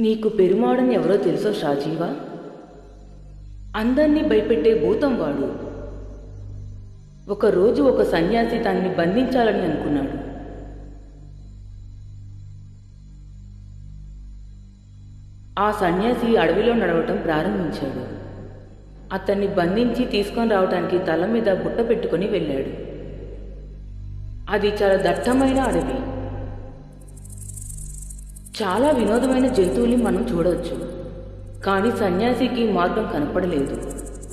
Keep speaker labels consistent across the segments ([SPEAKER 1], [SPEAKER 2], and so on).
[SPEAKER 1] నీకు పెరుమాడని ఎవరో తెలుసో షాజీవా? అందర్నీ భయపెట్టే భూతం వాడు. ఒకరోజు ఒక సన్యాసి తనని బంధించాలని అనుకున్నాడు. ఆ సన్యాసి అడవిలో నడవటం ప్రారంభించాడు. అతన్ని బంధించి తీసుకొని రావటానికి తల మీద బుట్ట పెట్టుకుని వెళ్ళాడు. అది చాలా దట్టమైన అడవి. చాలా వినోదమైన జంతువుల్ని మనం చూడవచ్చు. కానీ సన్యాసికి మార్గం కనపడలేదు.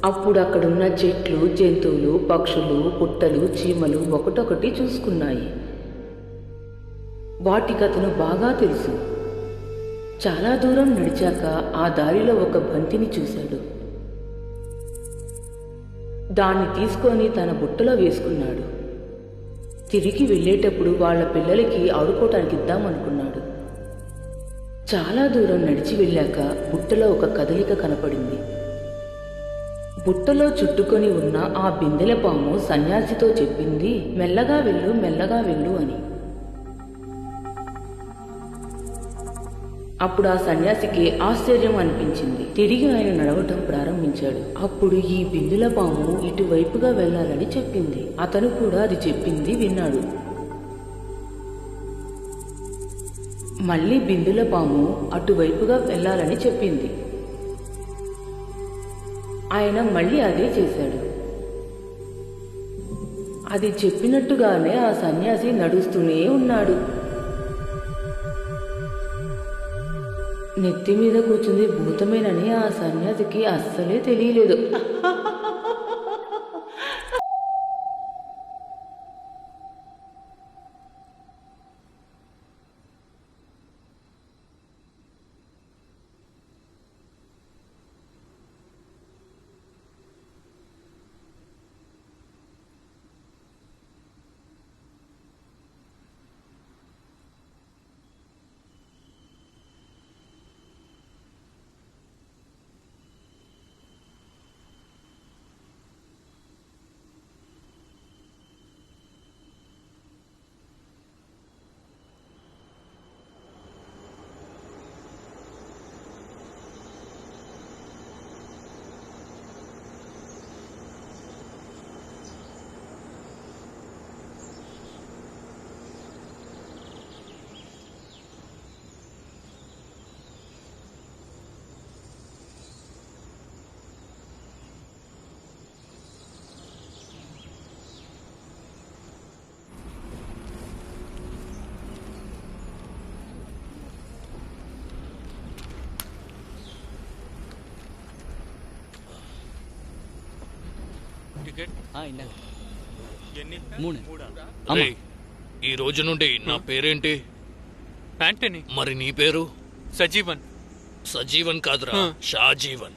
[SPEAKER 1] అప్పుడు అక్కడున్న చెట్లు, జంతువులు, పక్షులు, పుట్టలు, చీమలు ఒకటొకటి చూసుకున్నాయి. వాటికతను బాగా తెలుసు. చాలా దూరం నడిచాక ఆ దారిలో ఒక బంతిని చూశాడు. దాన్ని తీసుకొని తన బుట్టలో వేసుకున్నాడు. తిరిగి వెళ్ళేటప్పుడు వాళ్ళ పిల్లలకి ఆడుకోవటానికి ఇద్దామనుకున్నాడు. చాలా దూరం నడిచి వెళ్ళాక బుట్టలో ఒక కదలిక కనపడింది. బుట్టలో చుట్టుకొని ఉన్న ఆ బిందెల పాము సన్యాసితో చెప్పింది, మెల్లగా వెళ్ళు, మెల్లగా వెళ్ళు అని. అప్పుడు ఆ సన్యాసికి ఆశ్చర్యం అనిపించింది. తిరిగి ఆయన నడవటం ప్రారంభించాడు. అప్పుడు ఈ బిందుల పాము ఇటువైపుగా వెళ్లాలని చెప్పింది. అతను కూడా అది చెప్పింది విన్నాడు. మళ్ళీ బిందుల పాము అటువైపుగా వెళ్లాలని చెప్పింది. ఆయన మళ్ళీ అదే చేశాడు. అది చెప్పినట్టుగానే ఆ సన్యాసి నడుస్తూనే ఉన్నాడు. నెత్తి మీద కూర్చుంది భూతమేనని ఆ సన్యాసికి అస్సలే తెలియలేదు.
[SPEAKER 2] ఈ రోజు నుండి నా పేరేంటి?
[SPEAKER 3] యాంటనీ.
[SPEAKER 2] మరి నీ పేరు?
[SPEAKER 3] సజీవన్.
[SPEAKER 2] సజీవన్ కాదురా, షాజీవన్.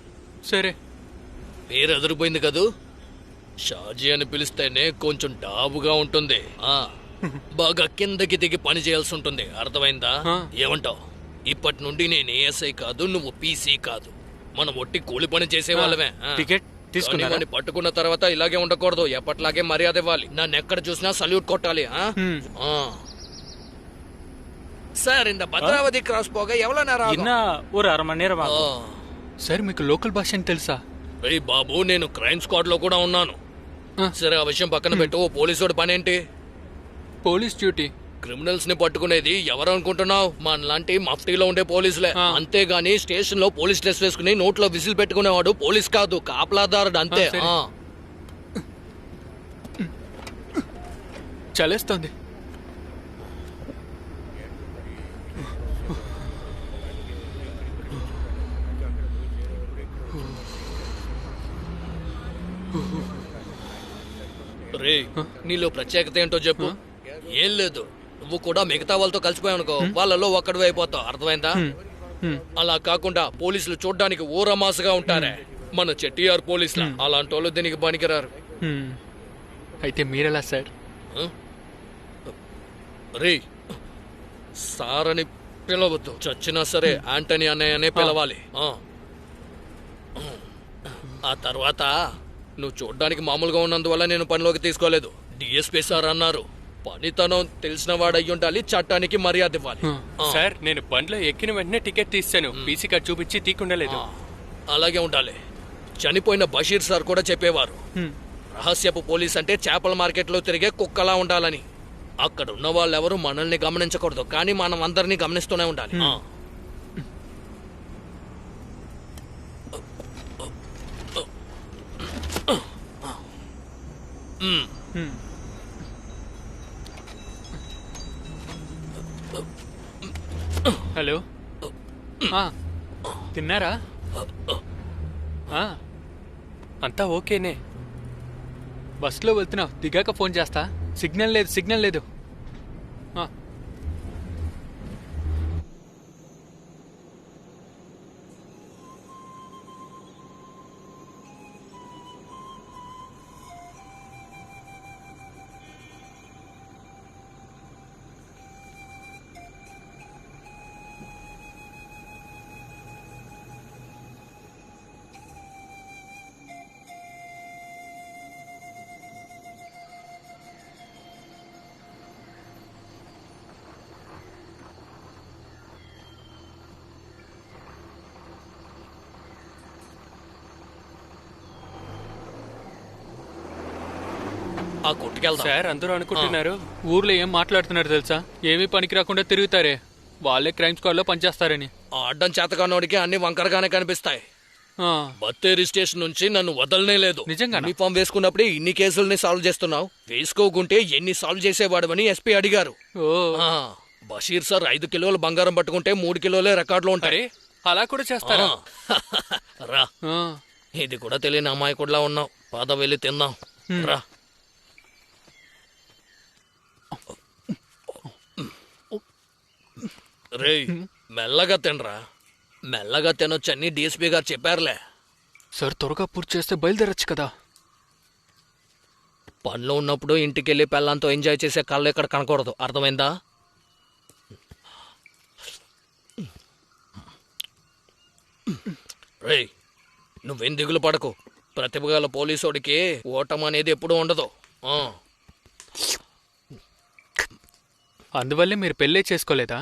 [SPEAKER 3] సరే.
[SPEAKER 2] పేరు ఎదురుపోయింది కదూ. షాజీ అని పిలిస్తేనే కొంచెం డాబుగా ఉంటుంది. బాగా కిందకి దిగి పని చేయాల్సి ఉంటుంది. అర్థమైందా? ఏమంటావు? ఇప్పటి నుండి నేను ఏఎస్ఐ కాదు, నువ్వు పీసీ కాదు. మనం ఒట్టి కూలి పని చేసే వాళ్ళమే.
[SPEAKER 3] టికెట్ తీసుకున్నాను.
[SPEAKER 2] పట్టుకున్న తర్వాత ఇలాగే ఉండకూడదు. ఎప్పట్లాగే మర్యాద ఇవ్వాలి. నన్ను ఎక్కడ చూసినా సల్యూట్ కొట్టాలి. సార్, ఇంత భద్రావతి క్రాస్ పోగా ఎవరో
[SPEAKER 3] ஒரு அரை மணி நேரம் ஆகும். సార్, మీకు లోకల్ భాష అని తెలుసా?
[SPEAKER 2] రేయ్ బాబు, నేను క్రైమ్ స్క్వాడ్ లో కూడా ఉన్నాను. సరే, ఆ విషయం పక్కన పెట్టు. పోలీసుడి పనేంటి?
[SPEAKER 3] Police duty.
[SPEAKER 2] క్రిమినల్స్ ని పట్టుకునేది ఎవరు అనుకుంటున్నావు? మనలాంటి మఫ్టీలో ఉండే పోలీసులే. అంతేగాని స్టేషన్ లో పోలీస్ డ్రెస్ వేసుకుని నోట్లో విసిల్ పెట్టుకునేవాడు పోలీస్ కాదు, కాపలాదారుడు. అంతే.
[SPEAKER 3] చలేస్తోంది.
[SPEAKER 2] రే, నీలో ప్రత్యేకత ఏంటో చెప్పు. ఏం లేదు, నువ్వు కూడా మిగతా వాళ్ళతో కలిసిపోయావు అనుకో, వాళ్ళలో ఒక్కడు అయిపోతావు. అర్థమైందా? అలా కాకుండా పోలీసులు చూడ్డానికి ఊరమాసగా ఉంటారే, మన చెట్టిఆర్ పోలీసులు. అలాంటి వాళ్ళు దీనికి పనికిరారు.
[SPEAKER 3] అయితే మీరెలా సార్?
[SPEAKER 2] రే, సార్ అని పిలవద్దు. చచ్చినా సరే యాంటనీ అనే పిలవాలి. ఆ తర్వాత నువ్వు చూడ్డానికి మామూలుగా ఉన్నందువల్ల నేను పనిలోకి తీసుకోలేదు. డిఎస్పీ సార్ అన్నారు, పనితనం తెలిసిన వాడు అయ్యి ఉండాలి, చట్టానికి మర్యాద ఇవ్వాలి.
[SPEAKER 4] సార్ నేను బండ్లో ఎక్కిన వెంటనే టికెట్ తీస్తాను, పీసీ కార్డ్ చూపించి తీకుండలేదు.
[SPEAKER 2] అలాగే ఉండాలి. చనిపోయిన బషీర్ సార్ కూడా చెప్పేవారు, రహస్యపు పోలీస్ అంటే చేపల మార్కెట్లో తిరిగే కుక్కలా ఉండాలని. అక్కడ ఉన్న వాళ్ళెవరూ మనల్ని గమనించకూడదు, కానీ మనం అందరినీ గమనిస్తూనే ఉండాలి.
[SPEAKER 3] హలో, తిన్నారా?
[SPEAKER 4] అంతా ఓకేనే.
[SPEAKER 3] బస్సులో వెళ్తున్నావు, దిగాక ఫోన్ చేస్తా. సిగ్నల్ లేదు.
[SPEAKER 2] ఆ కొట్టుకెళ్తా.
[SPEAKER 4] సార్ అందరూ అనుకుంటున్నారు
[SPEAKER 3] ఊర్లో ఏం మాట్లాడుతున్నారు తెలుసా? ఏమీ పనికి రాకుండా తిరుగుతారే, వాళ్ళే క్రైమ్ స్క్వాడ్ లో పనిచేస్తారని.
[SPEAKER 2] అడ్డం చేతకానోడికి అన్ని వంకరగానే కనిపిస్తాయి. బత్తేరి స్టేషన్ నుంచి నన్ను వదలనే లేదు.
[SPEAKER 3] నిజంగా
[SPEAKER 2] యూనిఫామ్ వేసుకున్నప్పుడే ఇన్ని కేసుల్ని సాల్వ్ చేస్తున్నావు, వేసుకోకుంటే ఎన్ని సాల్వ్ చేసేవాడమని ఎస్పీ అడిగారు. బషీర్ సార్ 5 కిలోలు బంగారం పట్టుకుంటే 3 కిలోలే రికార్డులో ఉంటాయి.
[SPEAKER 4] అలా కూడా చేస్తారా?
[SPEAKER 2] రా, ఇది కూడా తెలియని అమాయకుడిలా ఉన్నావు. పాద వెళ్ళి తిందాం రా. రేయ్, మెల్లగా తినరా. మెల్లగా తినొచ్చని డిఎస్పీ గారు చెప్పారులే.
[SPEAKER 3] సార్ త్వరగా పూర్తి చేస్తే బయలుదేరచ్చు కదా.
[SPEAKER 2] పనిలో ఉన్నప్పుడు ఇంటికెళ్ళి పెళ్ళంతో ఎంజాయ్ చేసే కళ్ళు ఇక్కడ కనకూడదు, అర్థమైందా? రేయ్, నువ్వేం దిగులు పడకు. ప్రతిభగల పోలీసోడికి ఓటం అనేది ఎప్పుడూ ఉండదు.
[SPEAKER 3] అందువల్లే మీరు పెళ్ళే చేసుకోలేదా?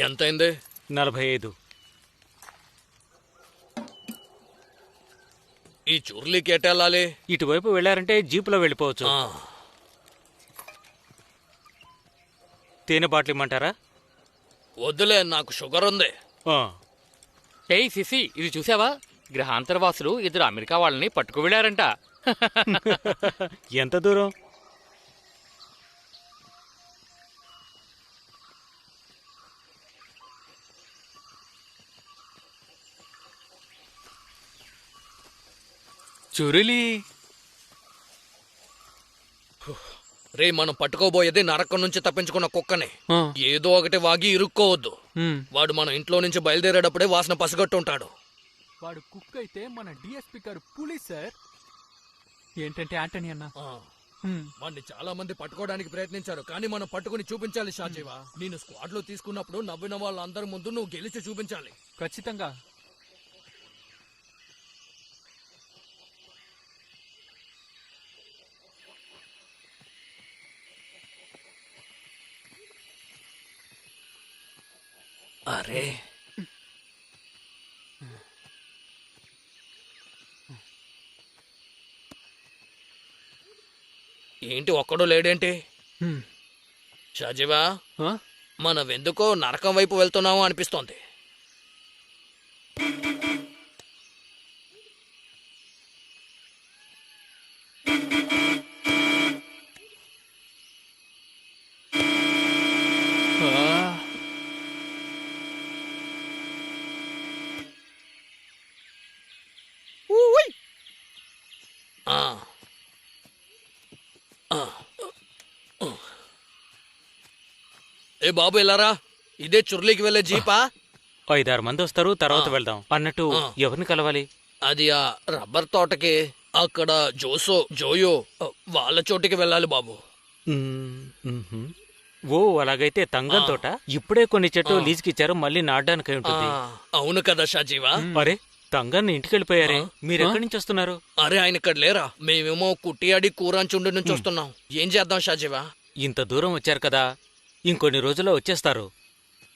[SPEAKER 2] ఎంతైంది?
[SPEAKER 5] 45.
[SPEAKER 2] ఈ చుర్లీకి ఎటెళ్ళాలి?
[SPEAKER 5] ఇటువైపు వెళ్ళారంటే జీపులో వెళ్ళిపోవచ్చు. తేనె బాటిల్ ఇమ్మంటారా?
[SPEAKER 2] వద్దులే, నాకు షుగర్ ఉంది.
[SPEAKER 6] ఏయ్ సిసి, ఇది చూసావా? గ్రహాంతరవాసులు 2 అమెరికా వాళ్ళని పట్టుకు వెళ్ళారంట.
[SPEAKER 5] ఎంత దూరం?
[SPEAKER 3] చురులి.
[SPEAKER 2] రే, మనం పట్టుకోబోయేది నరకం నుంచి తప్పించుకున్న కుక్కనే. ఏదో ఒకటి వాగి ఇరుక్కోవద్దు. వాడు మన ఇంట్లో నుంచి బయలుదేరేటప్పుడే వాసన పసిగట్టుంటాడు.
[SPEAKER 3] వాడు కుక్క అయితే మన డిఎస్పీ గారు పులి సార్. ఏంటంటే ఆంటనీ అన్న,
[SPEAKER 2] వాడిని చాలా మంది పట్టుకోవడానికి ప్రయత్నించారు, కానీ మనం పట్టుకుని చూపించాలి. షాజీవా, నేను స్క్వాడ్ లో తీసుకున్నప్పుడు నవ్విన వాళ్ళందరి ముందు నువ్వు గెలిచి చూపించాలి.
[SPEAKER 3] ఖచ్చితంగా.
[SPEAKER 2] అరే, ఏంటి ఒక్కడో లేడేంటి? షాజీవా, మనం ఎందుకో నరకం వైపు వెళ్తున్నాము అనిపిస్తోంది. ఏ బాబు, ఇలారా. ఇదే చుర్లీకి వెళ్ళే జీపా?
[SPEAKER 5] 5-6 మంది వస్తారు, తర్వాత వెళ్దాం. అన్నట్టు ఎవరిని కలవాలి?
[SPEAKER 2] అది ఆ రబ్బర్ తోటకి అక్కడ జోయో వాళ్ళ చోటికి వెళ్ళాలి బాబు.
[SPEAKER 5] ఓ అలాగైతే తంగం తోట. ఇప్పుడే కొన్ని చెట్లు లీజుకిచ్చారు, మళ్ళీ నాటడానికి ఉంటుంది.
[SPEAKER 2] అవును కదా షాజీవా.
[SPEAKER 5] అరే తంగాన్ని ఇంటికెళ్ళిపోయారే, మీరెక్కడి నుంచి వస్తున్నారు?
[SPEAKER 2] అరే ఆయన ఇక్కడ లేరా, మేమేమో కుట్టియాడి కూరాంచుండి నుంచి వస్తున్నాం. ఏం చేద్దాం షాజీవా?
[SPEAKER 5] ఇంత దూరం వచ్చారు కదా, ఇంకొన్ని రోజుల్లో వచ్చేస్తారు.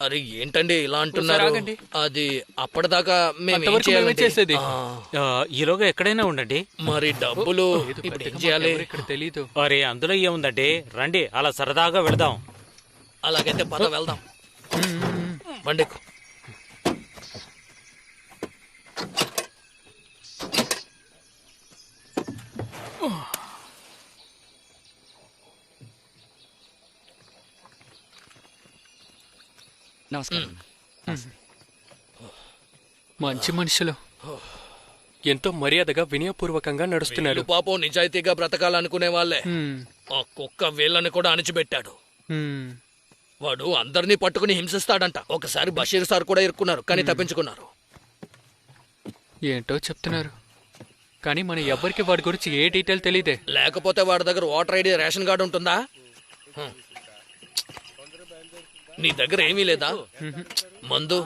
[SPEAKER 2] అరే ఏంటండి ఇలా అంటున్నారు?
[SPEAKER 3] ఆగండి.
[SPEAKER 2] అది అప్పటిదాకా మేము ఏం
[SPEAKER 3] అంతవరకు మేమేం
[SPEAKER 2] చేయాలండి?
[SPEAKER 3] చేసేది?
[SPEAKER 5] ఈలోగా ఎక్కడైనా ఉండండి.
[SPEAKER 2] మరి డబ్బులు ఇప్పుడు ఏం చేయాలి?
[SPEAKER 3] ఇక్కడ తెలీదు.
[SPEAKER 5] అరే అందులో ఏముందండి, రండి అలా సరదాగా వెళదాం.
[SPEAKER 2] అలాగైతే పద వెళ్దాం. బండికు.
[SPEAKER 6] నమస్కారం.
[SPEAKER 3] మంచి మనుషులు.
[SPEAKER 4] ఎంతో మర్యాదగా వినయపూర్వకంగా నడుస్తున్నారు.
[SPEAKER 2] వీళ్ళు పాపం నిజాయితీగా బ్రతకాలనుకునే వాళ్ళే. ఆ కుక్క వీళ్ళని కూడా అణిచిపెట్టాడు. వాడు అందరినీ పట్టుకుని హింసిస్తాడంట. ఒకసారి బషీర్ సార్ కూడా ఇరుక్కున్నారు, కానీ తప్పించుకున్నారు.
[SPEAKER 3] ఏంటో చెప్తున్నారు, కానీ మన ఎవ్వరికి వాడి గురించి ఏ డీటెయిల్ తెలియదే.
[SPEAKER 2] లేకపోతే వాడి దగ్గర ఓటర్ ఐడి, రేషన్ కార్డు ఉంటుందా? నీ దగ్గర ఏమీ లేదా? మందు?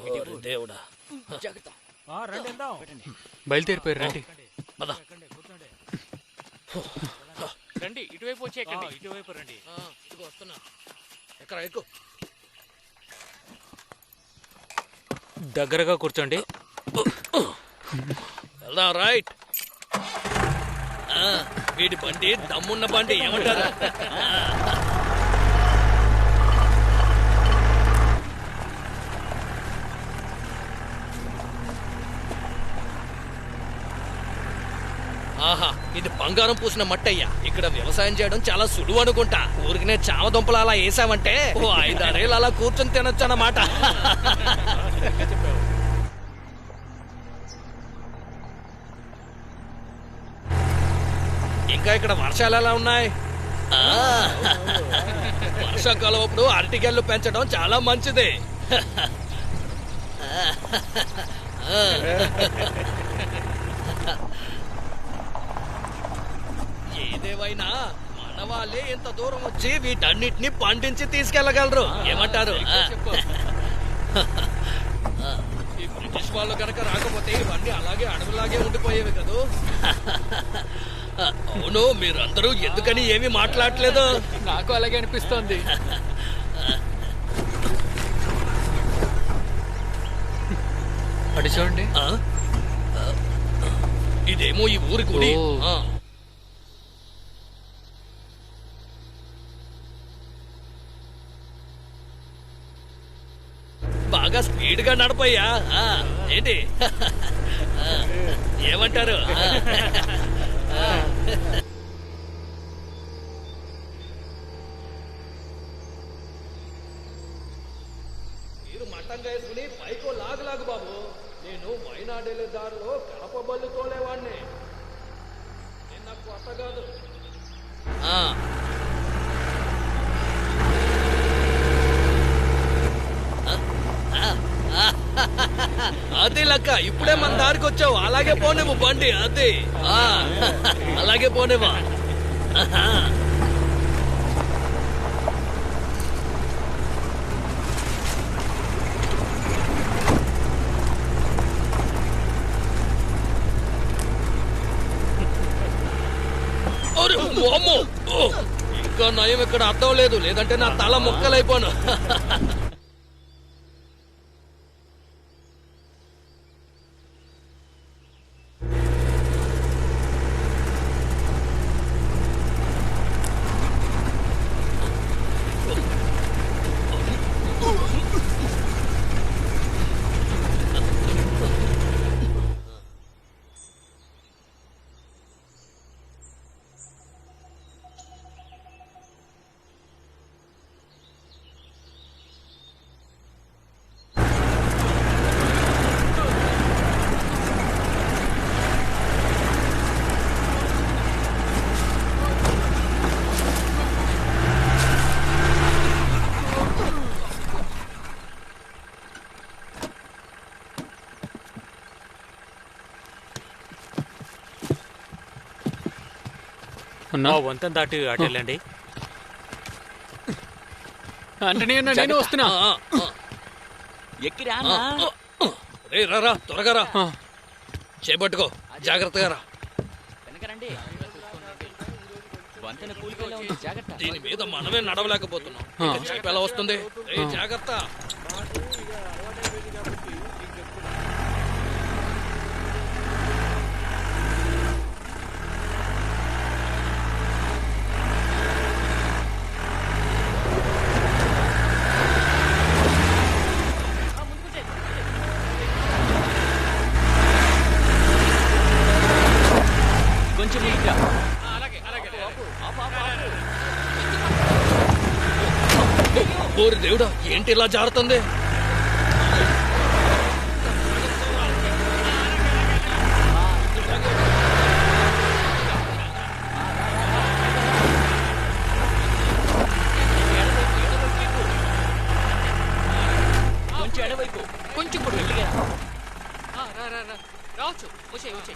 [SPEAKER 2] ఓరి దేవుడా.
[SPEAKER 3] బయలుదేరిపోయారు, రండి.
[SPEAKER 2] పద.
[SPEAKER 6] రండి ఇటువైపు వచ్చేయండి.
[SPEAKER 5] ఇటువైపు రండి.
[SPEAKER 2] ఇదిగో వస్తున్నా. ఎక్కడ ఎక్కు.
[SPEAKER 5] దగ్గరగా కూర్చోండి.
[SPEAKER 2] వెళ్దాం. రైట్. వీడి బండి దమ్మున్న బండి, ఏమంటారు? ఆహా, ఇది బంగారం పూసిన మట్టయ్యా. ఇక్కడ వ్యవసాయం చేయడం చాలా సులువు అనుకుంటా. ఊరికినే చామదుంపలు అలా వేసావంటే 5-6 ఏళ్ళు అలా కూర్చొని తినొచ్చు అన్నమాట. ఇంకా ఇక్కడ వర్షాలు ఎలా ఉన్నాయి? వర్షాకాలం అప్పుడు అరటిగెళ్ళు పెంచడం చాలా మంచిది. ఏదేవైనా మన వాళ్ళే ఇంత దూరం వచ్చి వీటన్నిటిని పండించి తీసుకెళ్లగలరు. ఏమంటారు? ఈ బ్రిటిష్ వాళ్ళు కనుక రాకపోతే ఇవన్నీ అలాగే అడవిలాగే ఉండిపోయేవి కదూ. అవును, మీరందరూ ఎందుకని ఏమీ మాట్లాడలేదు?
[SPEAKER 3] నాకు అలాగే అనిపిస్తోంది. అటు చూడండి.
[SPEAKER 2] ఇదేమో ఈ ఊరి గుడి.
[SPEAKER 3] ఓ.
[SPEAKER 2] బాగా స్పీడ్ గా నడపయ్యా. ఏంటి ఏమంటారు? మీరు మట్టంగా వేసుకుని పైకో లాగు బాబు. నేను మైనాడేలే దారిలో కలప బళ్ళు తోలేవాడిని. నేను నాకు కొత్త కాదు. అది లక్క, ఇప్పుడే మన దారికి వచ్చావు. అలాగే పోనివ్వు బండి. అది అలాగే పోనివ్వా. ఇంకా నయం ఇక్కడ అర్థం లేదు, లేదంటే నా తల ముక్కలైపోను.
[SPEAKER 3] అన్నా
[SPEAKER 5] ఆ వంతెన దాటి అటు వెళ్ళండి.
[SPEAKER 3] ఆంటనీ అన్న నేను వస్తున్నా.
[SPEAKER 7] ఎక్కిరా
[SPEAKER 2] రే రా త్వరగా రా. చేపట్టుకో, జాగ్రత్తగా రా.
[SPEAKER 7] వెనకరండి, వంతెన కూలిపోయేలా ఉంది, జాగ్రత్త.
[SPEAKER 2] దీని మీద మనమే నడవలేకపోతున్నాం. ఇక చేప ఎలా వస్తుంది? రే జాగ్రత్త.
[SPEAKER 7] కొంచెం ముందుగా.
[SPEAKER 2] ఓరి దేవుడా, ఏంటి ఇలా జారుతుంది?
[SPEAKER 7] కొంచెం ఎడవైపు,
[SPEAKER 6] కొంచెం కూడా వెళ్ళిగా రావచ్చు. వచ్చే వచ్చే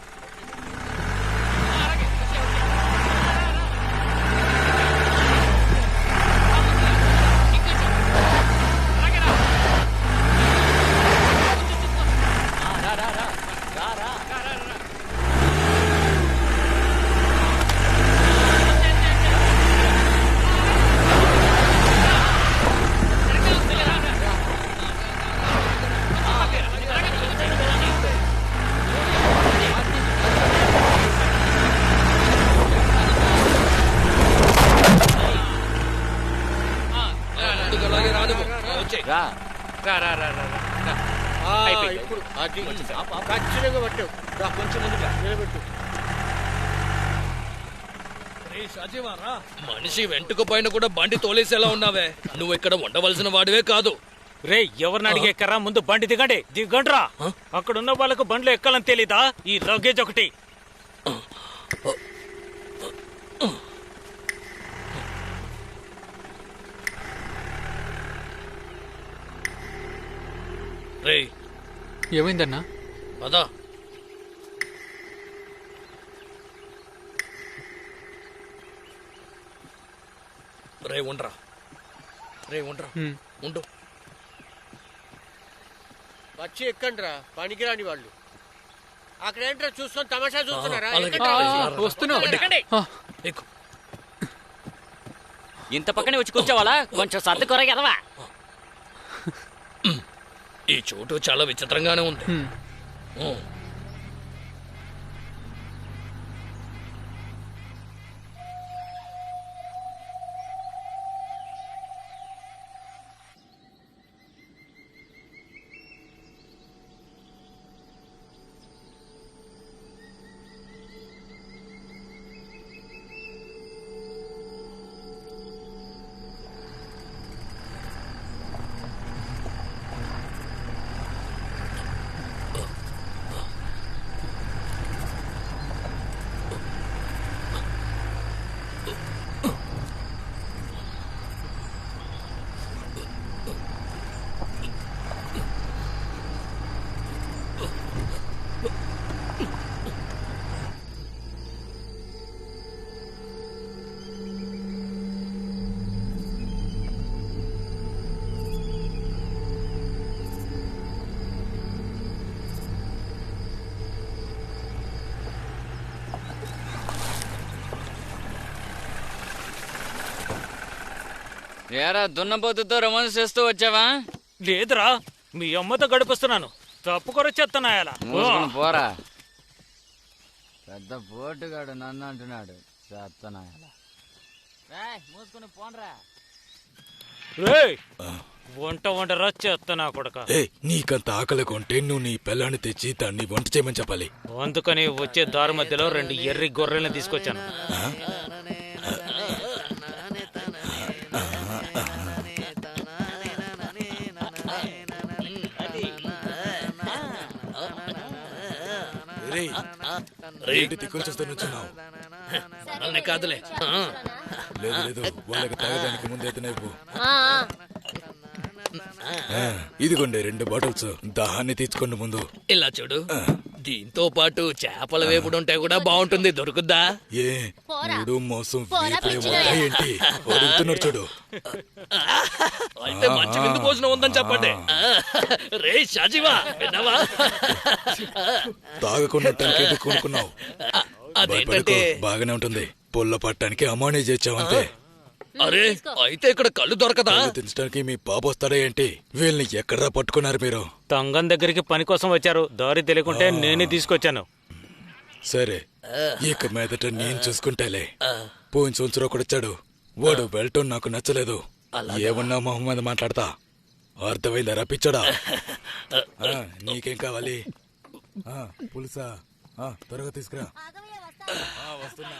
[SPEAKER 2] అలాగే రాదు. వచ్చే
[SPEAKER 7] రా.
[SPEAKER 6] రా రా రా రా రా. అయిపోయింది.
[SPEAKER 7] ఇప్పుడు ఖచ్చితంగా పట్టావు. రా, కొంచెం ముందుగా నిలబెట్టు.
[SPEAKER 2] మనిషి వెంటుకుపోయిన కూడా బండి తోలేసేలా ఉన్నావే. నువ్వు ఇక్కడ ఉండవలసిన వాడివే కాదు.
[SPEAKER 5] రే ఎవరిని అడిగే ఎక్కరా, ముందు బండి దిగండి. దిగండ్రా. అక్కడ ఉన్న వాళ్ళకు బండ్లు ఎక్కాలని తెలీదా? ఈ లగేజ్ ఒకటి.
[SPEAKER 2] రే
[SPEAKER 3] ఏమైందన్నా?
[SPEAKER 2] పదా. రే ఉండరా, రే ఉండరా, ఉండు.
[SPEAKER 8] వచ్చి ఎక్కండి రా, పనికిరాని వాళ్ళు. అక్కడ ఏంట్రా చూసుకొని తమాషా చూస్తున్నారా?
[SPEAKER 2] అలాగే.
[SPEAKER 8] ఎక్కండి.
[SPEAKER 3] వస్తున్నా.
[SPEAKER 2] ఎక్కు.
[SPEAKER 7] ఇంత పక్కనే వచ్చి కూర్చోవాలా? కొంచెం సర్దు కొరగెదవా.
[SPEAKER 2] ఈ చోటు చాలా విచిత్రంగానే ఉంది.
[SPEAKER 7] ఏరా దున్నపోతుతో రొమాన్స్ చేస్తూ వచ్చావా?
[SPEAKER 5] లేదురా, మీ అమ్మతో గడిపిస్తున్నాను. తప్పుకొరొచ్చేస్తున్నాయలా.
[SPEAKER 7] మూసుకుని పోరా. పెద్ద పోటుగాడు నన్ను అంటున్నాడు. చేస్తున్నాయలా. మూసుకుని పోనరా.
[SPEAKER 5] వంట వంటరా చేస్తున్నా కొడక.
[SPEAKER 2] నీకంత ఆకలి కొంటే నువ్వు నీ పిల్లాన్ని తెచ్చి దాన్ని వంట చేయమని చెప్పాలి.
[SPEAKER 5] అందుకని వచ్చే దారి మధ్యలో 2 ఎర్రి గొర్రెలను తీసుకొచ్చాను.
[SPEAKER 2] దిక్కులు చూస్తూ నుంచున్నావు. మనల్ని కాదులే. లేదు లేదు, వాళ్ళకి తాగడానికి ముందైతే ఇదిగోండి 2 బాటిల్స్. దాహాన్ని తీర్చుకోండి ముందు. ఇలా చూడు, దీంతో పాటు చేపల వేపుడు ఉంటే కూడా బాగుంటుంది, దొరుకుద్దా?
[SPEAKER 9] ఏ మూడు మోసం వేపుడే ఉందా ఏంటి అడుగుతున్నారు చూడు.
[SPEAKER 2] అయితే మంచి విందు భోజనం ఉందని చెప్పండి. రే షాజీవా, విన్నావా?
[SPEAKER 9] తాగకుండా ఎందుకు కొనుక్కున్నావు?
[SPEAKER 2] అదేంటంటే
[SPEAKER 9] బాగానే ఉంటుంది, పొల్ల పట్టడానికి అమ్మానే చేర్చావంతే.
[SPEAKER 2] అరే అయితే ఇక్కడ కళ్ళు దొరకదా?
[SPEAKER 9] తినడానికి మీ పాప వస్తాడా ఏంటి? వీళ్ళని ఎక్కడా పట్టుకున్నారు మీరు?
[SPEAKER 5] తంగం దగ్గరికి పని కోసం వచ్చారు, దారి తెలియకుంటే నేనే తీసుకొచ్చాను.
[SPEAKER 9] సరే, ఇక మీదట నేను చూసుకుంటాలే. పోయిన సంవత్సరం ఒకడొచ్చాడు, వాడు వెళ్ళటం నాకు నచ్చలేదు. ఏమన్నా మొహమ్మద్ మాట్లాడతా, అర్థమైందా? రప్పించాడా? నీకేం కావాలి? పులుసా? త్వరగా తీసుకురా. వస్తున్నా.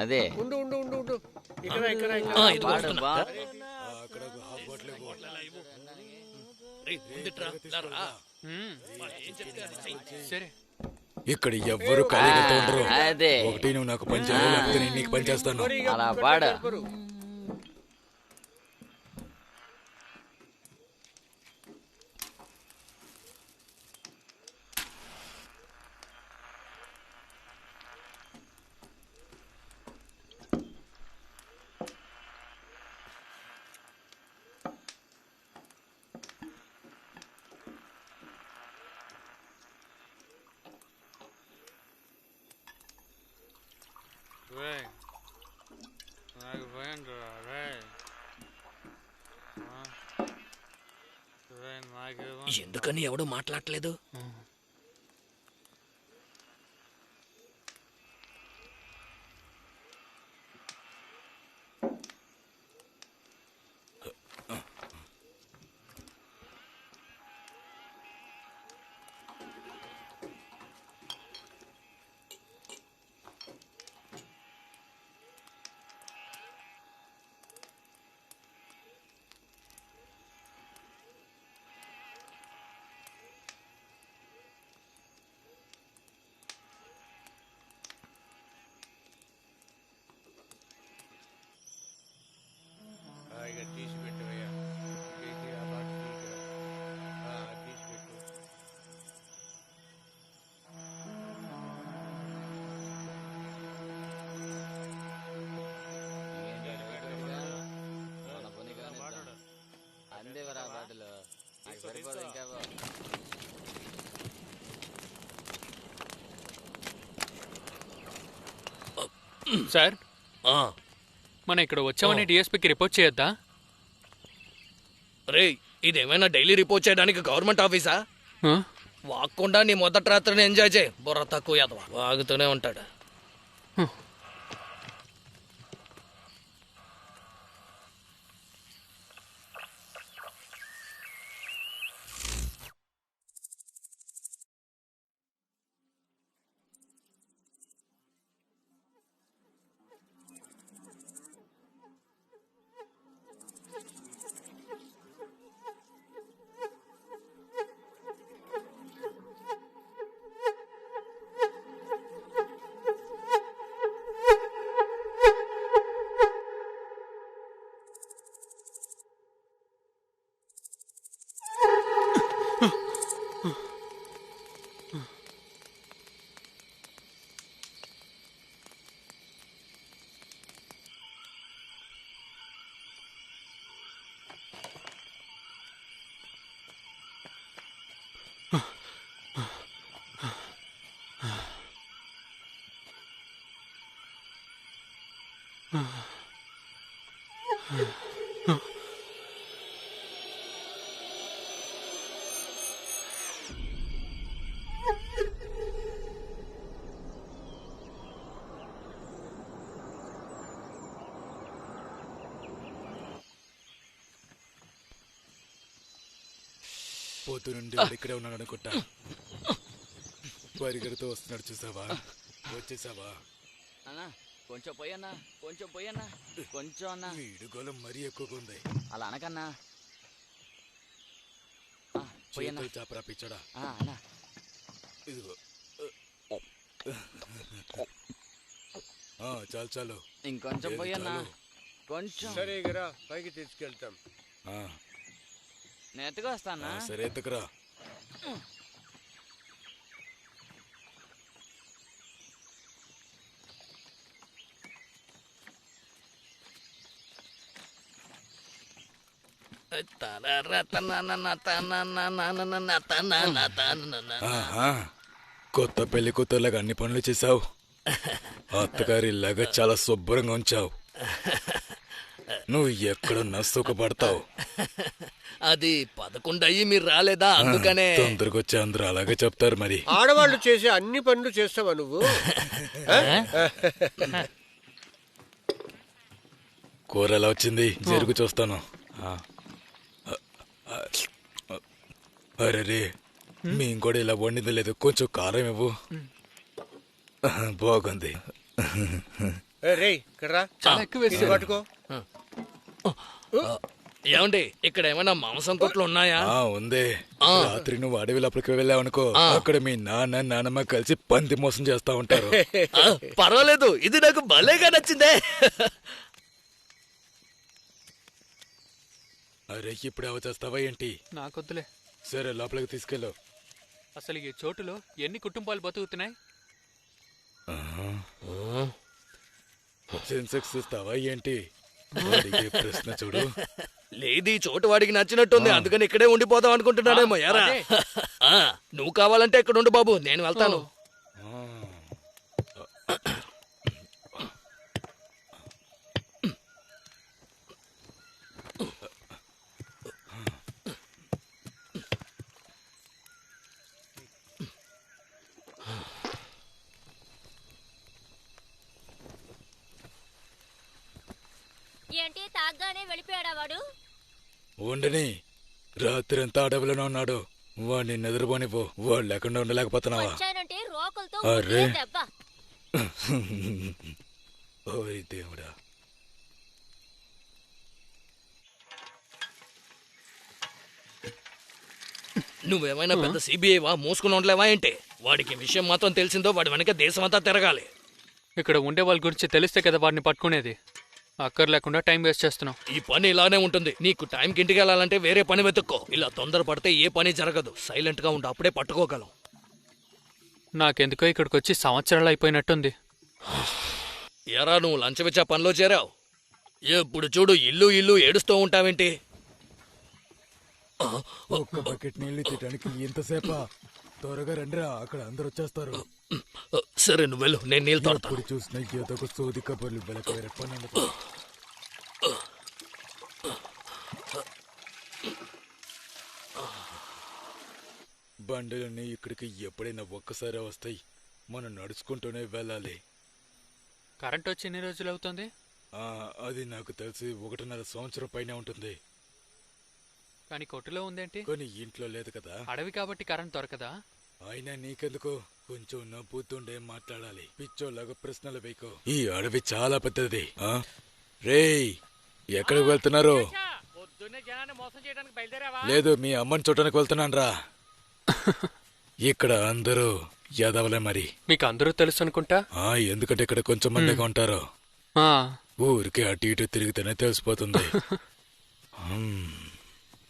[SPEAKER 7] అదే
[SPEAKER 4] సరే
[SPEAKER 9] ఇక్కడ ఎవ్వరు ఖాళీగా ఉండరు.
[SPEAKER 7] అదే
[SPEAKER 9] ఒకటి నువ్వు నాకు పని చేయాలి, లేకపోతే నేను నీకు పని చేస్తాను.
[SPEAKER 7] అలా పాడు.
[SPEAKER 2] ఎందుకని ఎవడు మాట్లాడలేదు?
[SPEAKER 8] తీసి పెట్టవయ్యా, తీసి ఆ బాక్స్ తీసుకురా. తీసి పెట్టు.
[SPEAKER 7] అందేవరా బాటలు నాకు సరిపోదు ఇంకా.
[SPEAKER 4] సార్, మనం ఇక్కడ వచ్చామని డిఎస్పీకి రిపోర్ట్ చేయొద్దా?
[SPEAKER 2] రే, ఇదేమైనా డైలీ రిపోర్ట్ చేయడానికి గవర్నమెంట్ ఆఫీసా? వాక్కుండా నీ మొదటి రాత్రిని ఎంజాయ్ చేయి. బుర్ర తక్కువ యాదవ వాగుతూనే ఉంటాడు.
[SPEAKER 9] పొద్దు నుండి వాడు ఇక్కడే ఉన్నాడు అనుకుంటా. పరిగెడుతూ వస్తున్నాడు, చూసావా? వచ్చేసావా?
[SPEAKER 10] అన్నా కొంచెం పోయన్నా, కొంచెం పోయన్నా, కొంచెం అన్నా.
[SPEAKER 9] వీడి గోళం మరీ ఎక్కువగా ఉంది.
[SPEAKER 10] అలా అనకన్నా. పోయన్నా
[SPEAKER 9] చేతులు చాపరా పిచ్చడా.
[SPEAKER 10] అన్నా.
[SPEAKER 9] ఇదిగో. చాలు చాలు,
[SPEAKER 10] ఇంకొంచెం పోయన్నా, కొంచెం.
[SPEAKER 8] సరే గరా, పైకి తీసుకెళ్తాం.
[SPEAKER 10] నేను ఎత్తుకు వస్తానా?
[SPEAKER 9] సరే ఎత్తుకురా. కొత్త పెళ్లి కూతురులాగా అన్ని పనులు చేసావు. అత్తగారిలాగా చాలా శుభ్రంగా ఉంచావు. నువ్వు ఎక్కడున్నా సుఖపడతావు.
[SPEAKER 2] అది 11 అయ్యి మీరు రాలేదా, అందుకనే.
[SPEAKER 9] తొందరగా వచ్చి అందరూ అలాగే చెప్తారు. మరి
[SPEAKER 8] ఆడవాళ్ళు చేసే అన్ని పనులు చేస్తావా నువ్వు?
[SPEAKER 9] కూర ఎలా వచ్చింది? జరుగు చూస్తాను. అరే మేము కూడా ఇలా వండింది లేదు, కొంచెం కారం ఇవ్వు. బాగుంది.
[SPEAKER 8] రేయ్ కర్రా,
[SPEAKER 3] చాలా ఎక్కువ
[SPEAKER 8] ఇది పట్టుకో.
[SPEAKER 2] ఏమండి, ఇక్కడ ఏమైనా మాంసం కొట్లు ఉన్నాయా?
[SPEAKER 9] ఉంది. రాత్రి నువ్వు అడవి లోపలికి వెళ్ళావనుకో, అక్కడ మీ నాన్న నాన్నమ్మ కలిసి పంది మోసం చేస్తా ఉంటారు.
[SPEAKER 2] పర్వాలేదు, ఇది నాకు భలేగా నచ్చిందే.
[SPEAKER 9] అరే ఇప్పుడు అవ చేస్తావా ఏంటి?
[SPEAKER 3] నాకొద్దులే.
[SPEAKER 9] సరే లోపలికి తీసుకెళ్ళు.
[SPEAKER 3] అసలు ఈ చోటులో ఎన్ని కుటుంబాలు బతుకుతున్నాయి?
[SPEAKER 9] సెన్సెక్స్ ఇస్తావా ఏంటి? అడిగే ప్రశ్న చూడు.
[SPEAKER 2] లేదు, ఈ చోటు వాడికి నచ్చినట్టుంది, అందుకని ఇక్కడే ఉండిపోదాం అనుకుంటున్నాడేమో. యారా, నువ్వు కావాలంటే ఇక్కడ ఉండు బాబు, నేను వెళ్తాను.
[SPEAKER 11] ఏంటి తాగ్గానే వెళ్ళిపోయాడా వాడు?
[SPEAKER 9] ఉండని, రాత్రి అంతా అడవిలోనే ఉన్నాడు. వాడిని నిద్రపోనివ్వు. వాడు లేకుండా ఉండలేకపోతున్నావా?
[SPEAKER 11] వచ్చానంటే రోకలతో
[SPEAKER 9] అరే
[SPEAKER 11] దెబ్బ.
[SPEAKER 9] ఓయ్ దేవుడా.
[SPEAKER 2] నువ్వేమైనా పెద్ద సిబిఐవా? మూసుకుని ఉండలేవా ఏంటి? వాడికి విషయం మాత్రం తెలిసిందో వాడి వెనక దేశం అంతా తిరగాలి.
[SPEAKER 3] ఇక్కడ ఉండే వాళ్ళ గురించి తెలిస్తే కదా వాడిని పట్టుకునేది. అక్కర్ లేకుండా టైం వేస్ట్ చేస్తున్నావు.
[SPEAKER 2] ఈ పని ఇలానే ఉంటుంది. నీకు టైంకి ఇంటికి వెళ్ళాలంటే వేరే పని వెతుక్కో. ఇలా తొందరపడితే ఏ పని జరగదు. సైలెంట్ గా ఉండి అప్పుడే పట్టుకోగలం.
[SPEAKER 3] నాకెందుకో ఇక్కడికి వచ్చి సంవత్సరాలు అయిపోయినట్టుంది.
[SPEAKER 2] ఎరా, నువ్వు లంచం ఇచ్చా పనిలో చేరావు? ఎప్పుడు చూడు ఇల్లు ఇల్లు ఏడుస్తూ ఉంటావేంటి?
[SPEAKER 9] ఒక్క బకెట్ నీళ్లు తీయడానికి ఎంతసేపా? త్వరగా రండిరా, అక్కడ అందరు వచ్చేస్తారు.
[SPEAKER 2] సరే నువ్వు వెళ్ళు, నేను నీళ్ళు తాగుతాను.
[SPEAKER 9] ఇప్పుడు చూసిన ఏదో ఒక సోది కబుర్లు వెనక పని. బండిలన్నీ ఇక్కడికి ఎప్పుడైనా ఒక్కసారి వస్తాయి. మనం నడుచుకుంటూనే వెళ్ళాలి.
[SPEAKER 3] కరెంట్ వచ్చి ఎన్ని రోజులు అవుతుంది?
[SPEAKER 9] అది నాకు తెలిసి 1.5 సంవత్సరం పైన ఉంటుంది.
[SPEAKER 3] కానీ కొట్టులో ఉందేంటి?
[SPEAKER 9] కానీ ఇంట్లో లేదు కదా.
[SPEAKER 3] అడవి కాబట్టి కరెంట్ దొరకదా?
[SPEAKER 9] అయినా నీకెందుకు? కొంచెం నవ్వుతుండే మాట్లాడాలి. పిచ్చోలాగా ప్రశ్నలు వేయకు. ఈ అడవి చాలా పెద్దది. రేయ్, ఎక్కడికి వెళ్తున్నారు? లేదు, మీ అమ్మని చూడటానికి వెళ్తున్నాను రా. ఇక్కడ అందరూ యాదవలే. మరి
[SPEAKER 4] మీకు అందరూ తెలుసు అనుకుంటా.
[SPEAKER 9] ఎందుకంటే ఇక్కడ కొంచెం మందిగా ఉంటారు. ఊరికి అటు ఇటు తిరిగితేనే తెలిసిపోతుంది.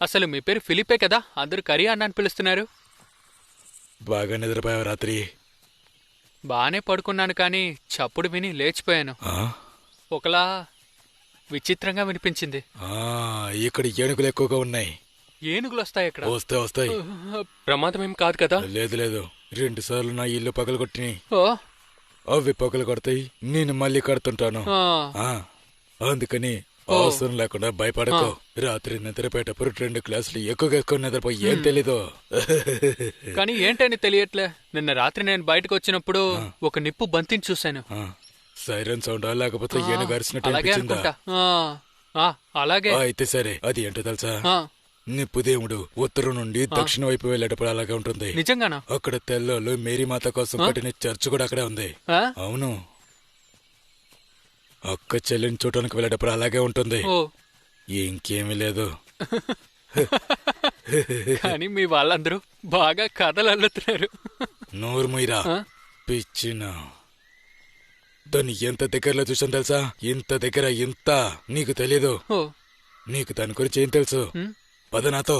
[SPEAKER 3] అసలు మీ పేరు ఫిలిపే కదా? అందరూ కరీ అన్న అని పిలుస్తున్నారు.
[SPEAKER 9] బాగా నిద్రపోయావు రాత్రి?
[SPEAKER 3] బానే పడుకున్నాను, కానీ చప్పుడు విని లేచిపోయాను. ఒకలా విచిత్రంగా వినిపించింది.
[SPEAKER 9] ఇక్కడ ఏనుగులు ఎక్కువగా ఉన్నాయి.
[SPEAKER 3] ఏనుగులు వస్తాయి ఇక్కడ?
[SPEAKER 9] వస్తాయి.
[SPEAKER 4] ప్రమాదం ఏం కాదు కదా?
[SPEAKER 9] లేదు, 2 సార్లు నా ఇల్లు పగలగొట్టినాయి. అవి పగలు కొడతాయి, నేను మళ్ళీ కడుతుంటాను. అందుకని అవసరం లేకుండా భయపడకు. రాత్రి నిద్రపోయేటప్పుడు 2 గ్లాసులు ఎక్కువ నిద్రపోయి ఏం తెలీదు.
[SPEAKER 3] కానీ ఏంటని తెలియట్లే. నిన్న రాత్రి నేను బయటకు వచ్చినప్పుడు ఒక నిప్పు బంతిని చూశాను.
[SPEAKER 9] సైరన్ సౌండ్ లేకపోతే ఏనుగు అరిచినట్టు
[SPEAKER 3] అలాగే
[SPEAKER 9] అనిపించిందా?
[SPEAKER 3] అనుకుంటా. అలాగే.
[SPEAKER 9] అయితే సరే, అది ఏంటో తెలుసా? నిప్పు దేవుడు ఉత్తరం నుండి దక్షిణ వైపు వెళ్ళేటప్పుడు అలాగే ఉంటుంది.
[SPEAKER 3] నిజంగానా?
[SPEAKER 9] అక్కడ తెల్లోళ్ళు మేరీమాత కోసం కట్టిన చర్చ్ కూడా అక్కడే ఉంది. అవును, అక్క చెల్లిని చూడటానికి వెళ్ళేటప్పుడు అలాగే ఉంటుంది. ఇంకేమీ లేదు.
[SPEAKER 3] కానీ మీ వాళ్ళందరూ బాగా కథలు అల్లుతున్నారు.
[SPEAKER 9] నోరు ముయిరా పిచ్చిన. దాన్ని ఎంత దగ్గరలో చూసాను తెలుసా? ఇంత దగ్గర, ఇంత. నీకు తెలీదు. నీకు దాని గురించి ఏం తెలుసు? పద నాతో.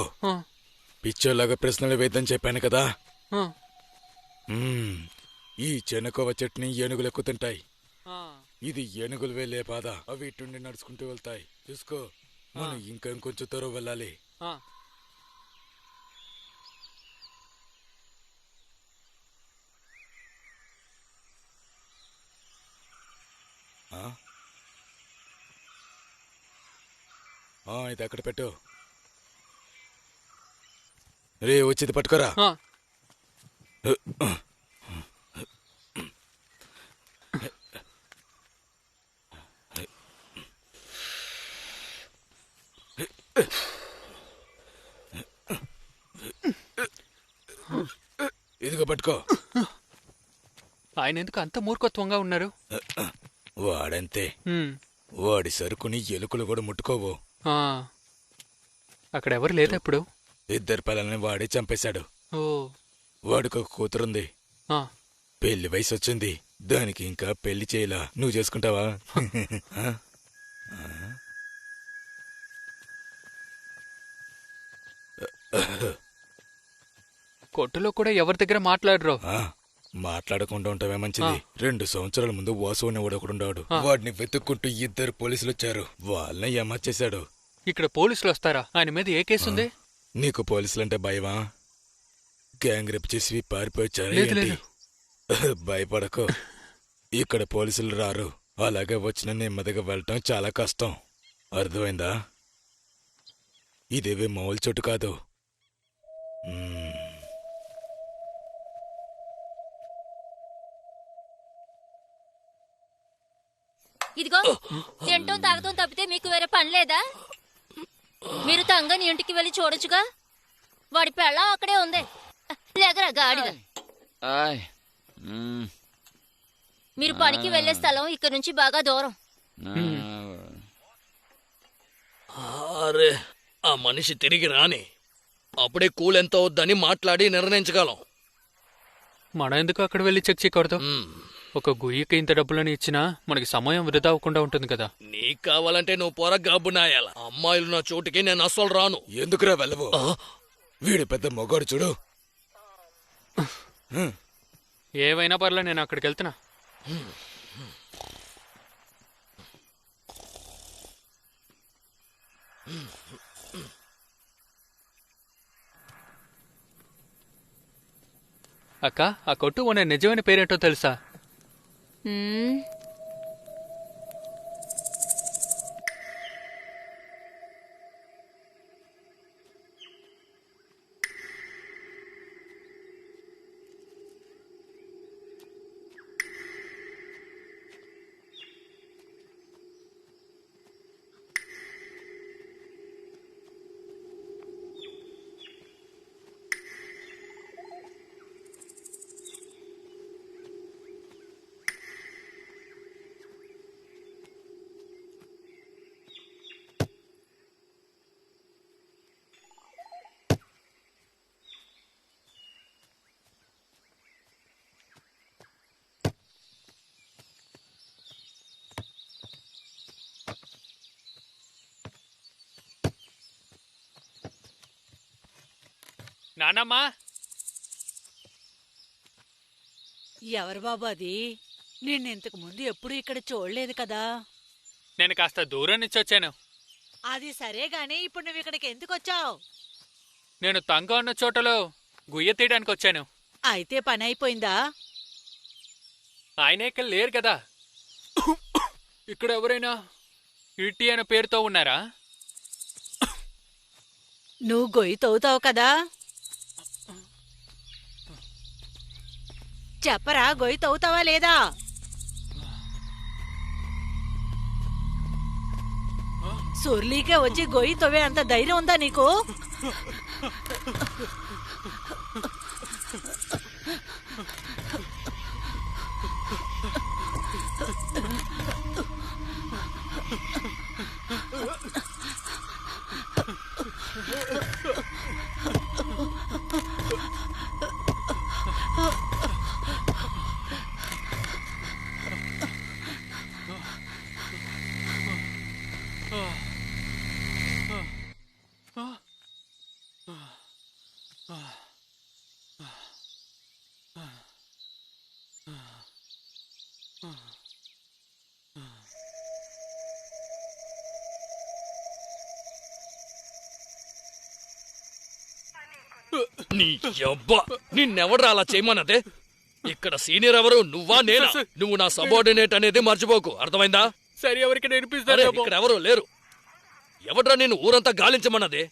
[SPEAKER 9] పిచ్చోలాగా ప్రశ్నలు వేద్దని చెప్పాను కదా. ఈ చెనకోవ చెట్టుని ఏనుగులు ఎక్కుతుంటాయి. ఇది ఏనుగులు వెళ్లే పాద. అవి ఇటుండి నడుచుకుంటూ వెళ్తాయి. చూసుకో, మనం ఇంకా ఇంకొంచెం దూరం వెళ్ళాలి. ఇది అక్కడ పెట్టు. రే, వచ్చింది పట్టుకోరా. ఇదిగో పట్టుకో.
[SPEAKER 3] ఆయన ఎందుకు అంత మూర్ఖత్వంగా ఉన్నారు?
[SPEAKER 9] వాడంతే. వాడి సరుకుని ఎలుకలు కూడా ముట్టుకోవు.
[SPEAKER 3] అక్కడెవరు లేదా ఇప్పుడు?
[SPEAKER 9] 2 పిల్లల్ని వాడే చంపేశాడు. వాడికి ఒక కూతురుంది. పెళ్లి వయసు వచ్చింది. దానికి ఇంకా పెళ్లి చేయలా. నువ్వు చేసుకుంటావా?
[SPEAKER 3] కొట్టులో కూడా ఎవరి దగ్గర మాట్లాడరు.
[SPEAKER 9] మాట్లాడకుండా ఉంటావే మంచిది. 2 సంవత్సరాల ముందు వాసు అనేవాడు ఒకడున్నాడు. వాడిని వెతుక్కుంటూ 2 పోలీసులు వచ్చారు. వాళ్ళని ఏమర్చేశాడు.
[SPEAKER 3] ఇక్కడ పోలీసులు వస్తారా? ఆయన మీద ఏ కేసుంది?
[SPEAKER 9] నీకు పోలీసులంటే భయమా? గ్యాంగ్ రేప్ చేసి పారిపోయారు. భయపడకు, ఇక్కడ పోలీసులు రారు. అలాగే వచ్చిన నెమ్మదిగా వెళ్ళటం చాలా కష్టం. అర్థమైందా? ఇదేవే మామూలు చోటు కాదు.
[SPEAKER 11] ఇదిగో, తింటం తాగటం తప్పితే మీకు వేరే పని లేదా? మీరు తంగని ఇంటికి వెళ్ళి చూడొచ్చుగా. వాడి పెళ్ళం అక్కడే ఉంది. లేదరా గాడిద. మీరు పనికి వెళ్లే స్థలం ఇక్కడ నుంచి బాగా దూరం.
[SPEAKER 2] అరే, ఆ మనిషి తిరిగి రాని అప్పుడే కూలెంత వద్దని మాట్లాడి నిర్ణయించగలం.
[SPEAKER 3] మనం ఎందుకు అక్కడ వెళ్ళి చెక్ చేయకూడదు? ఒక గుయ్యకి ఇంత డబ్బులని ఇచ్చినా మనకి సమయం వృధా అవ్వకుండా ఉంటుంది కదా.
[SPEAKER 2] నీకు కావాలంటే నువ్వు పొర గబ్బునాయాల. అమ్మాయిలు నా చోటుకి నేను అస్సలు రాను.
[SPEAKER 9] ఎందుకురా వెళ్ళవు? వీడు పెద్ద మొగాడు చూడు.
[SPEAKER 3] ఏవైనా పర్లే, నేను అక్కడికి వెళ్తున్నా. అక్క, ఆ కొట్టు ఉన్న నిజమైన పేరేంటో తెలుసా? నానమ్మా,
[SPEAKER 12] ఎవరు బాబు అది? నేను ఇంతకు ముందు ఎప్పుడు ఇక్కడ చూడలేదు కదా.
[SPEAKER 3] నేను కాస్త దూరం నుంచి వచ్చాను.
[SPEAKER 12] అది సరే గాని ఇప్పుడు నువ్వు ఇక్కడికి ఎందుకు వచ్చావు?
[SPEAKER 3] నేను తంగ ఉన్న చోటలో గుయ్య తీయడానికి వచ్చాను.
[SPEAKER 12] అయితే పని అయిపోయిందా?
[SPEAKER 3] ఆయన ఇక్కడ లేరు కదా. ఇక్కడ ఎవరైనా ఇట్టి అనే పేరుతో ఉన్నారా?
[SPEAKER 12] నువ్వు గొయ్యి తవ్వుతావు కదా, చెప్పరా గొయ్యి తవ్వుతావా లేదా? సుర్లీకే వచ్చి గొయ్యి తవ్వే అంత ధైర్యం ఉందా నీకు?
[SPEAKER 2] నీ యబ్బా నిన్నెవడ్రా అలా చేయమన్నదే? ఇక్కడ సీనియర్ ఎవరు, నువ్వా నేనా? నువ్వు నా సబార్డినేట్ అనేది మర్చిపోకు, అర్థమైందా?
[SPEAKER 3] సరే, ఎవరికి
[SPEAKER 2] అరే,
[SPEAKER 3] నేర్పిస్తారు?
[SPEAKER 2] ఇక్కడ ఎవరు లేరు. ఎవడ్రా నేను ఊరంతా గాలించమన్నదే?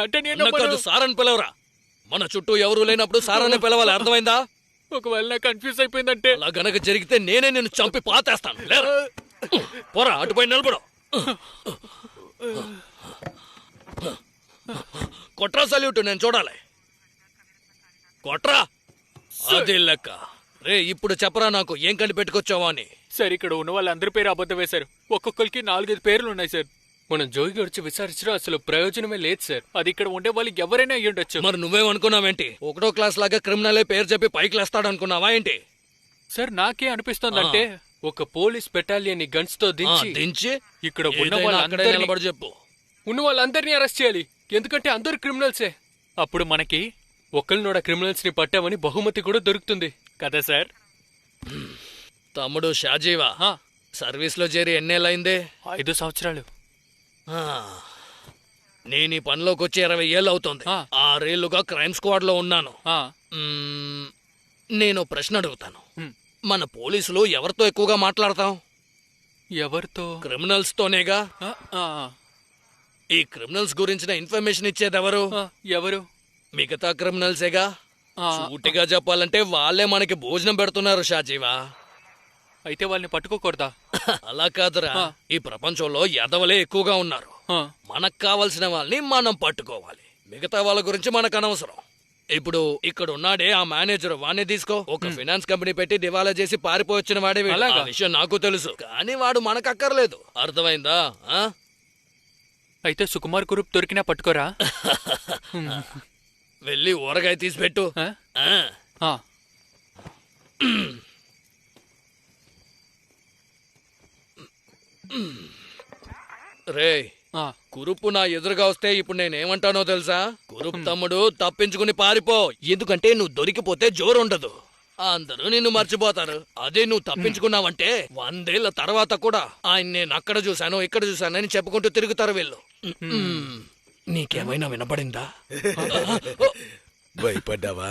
[SPEAKER 3] అంటే
[SPEAKER 2] కాదు, సారని పిలవరా. మన చుట్టూ ఎవరు లేనప్పుడు సారాన్ని పిలవాలి, అర్థమైందా?
[SPEAKER 3] ఒకవేళ నాకు కన్ఫ్యూజ్ అయిపోయిందంటే?
[SPEAKER 2] అలా గనక జరిగితే నేనే నిన్ను చంపి పాతేస్తాను. లేరా, పోరా, అటుపై నిలబడు. కొట్రా సల్యూట్, నేను చూడాలి. కొట్రా. అది లెక్క. రే, ఇప్పుడు చెప్పరా నాకు, ఏం కనిపెట్టుకొచ్చావా అని.
[SPEAKER 3] సార్, ఇక్కడ ఉన్న వాళ్ళందరి పేరు అబద్ధం వేశారు. ఒక్కొక్కరికి 4-5 పేర్లు ఉన్నాయి సార్. మనం జోగి గురించి విచారించడం అసలు ప్రయోజనమే లేదు సార్. అది ఇక్కడ ఉండే వాళ్ళకి ఎవరైనా అయ్యుండొచ్చు.
[SPEAKER 2] మరి నువ్వేమనుకున్నావేంటి? 1వ క్లాస్ లాగా క్రిమినలే పేరు చెప్పి పైకి లేస్తాడనుకున్నావా ఏంటి?
[SPEAKER 3] సార్, నాకే అనిపిస్తోందంటే ఒక పోలీస్ బెటాలియన్ గన్స్ తో దించి ఇక్కడ ఉన్న వాళ్ళందరినీ
[SPEAKER 2] చెప్పు
[SPEAKER 3] ఉన్న వాళ్ళందరినీ అరెస్ట్ చేయాలి. ఎందుకంటే అందరు క్రిమినల్సే. అప్పుడు మనకి ఒకరినోడ క్రిమినల్స్ ని పట్టామని బహుమతి కూడా దొరుకుతుంది కదా సార్?
[SPEAKER 2] తమ్ముడు షాజీవా సర్వీస్ లో చేరి ఎన్నేళ్ళైందే?
[SPEAKER 3] 5 సంవత్సరాలు.
[SPEAKER 2] నేను ఈ పనిలోకి వచ్చి 20 ఏళ్ళు అవుతోంది. 6 ఏళ్లుగా క్రైమ్ స్క్వాడ్ లో ఉన్నాను. నేను ప్రశ్న అడుగుతాను. మన పోలీసులు ఎవరితో ఎక్కువగా మాట్లాడతాం?
[SPEAKER 3] ఎవరితో?
[SPEAKER 2] క్రిమినల్స్ తోనేగా. ఈ క్రిమినల్స్ గురించిన ఇన్ఫర్మేషన్ ఇచ్చేదెవరు?
[SPEAKER 3] ఎవరు?
[SPEAKER 2] మిగతా క్రిమినల్సేగా. సూటిగా చెప్పాలంటే వాళ్ళే మనకి భోజనం పెడుతున్నారు షాజీవా.
[SPEAKER 3] అయితే వాళ్ళని పట్టుకోకూడదా?
[SPEAKER 2] అలా కాదురా, ఈ ప్రపంచంలో ఎదవలే ఎక్కువగా ఉన్నారు. మనకు కావలసిన వాళ్ళని మనం పట్టుకోవాలి. మిగతా వాళ్ళ గురించి మనకు అనవసరం. ఇప్పుడు ఇక్కడ ఉన్నాడే ఆ మేనేజర్, వాడిని తీసుకో. ఒక ఫైనాన్స్ కంపెనీ పెట్టి దివాలా చేసి పారిపోవచ్చిన వాడే. ఆ విషయం నాకు తెలుసు, కానీ వాడు మనకు అక్కర్లేదు, అర్థమైందా?
[SPEAKER 3] అయితే సుకుమార్ గ్రూప్ దొరికినా పట్టుకోరా?
[SPEAKER 2] వెళ్ళి ఊరగాయ తీసి పెట్టు. రే, కురుపు నా ఎదురుగా వస్తే ఇప్పుడు నేనేమంటానో తెలుసా? కురుపు తమ్ముడు, తప్పించుకుని పారిపో. ఎందుకంటే నువ్వు దొరికిపోతే జోరుండదు, అందరూ నిన్ను మర్చిపోతారు. అదే నువ్వు తప్పించుకున్నావంటే 100 ఏళ్ల తర్వాత కూడా ఆయన నేను అక్కడ చూశాను ఇక్కడ చూశానని చెప్పుకుంటూ తిరుగుతారు వీళ్ళు. నీకేమైనా వినపడిందా?
[SPEAKER 9] భయపడ్డావా?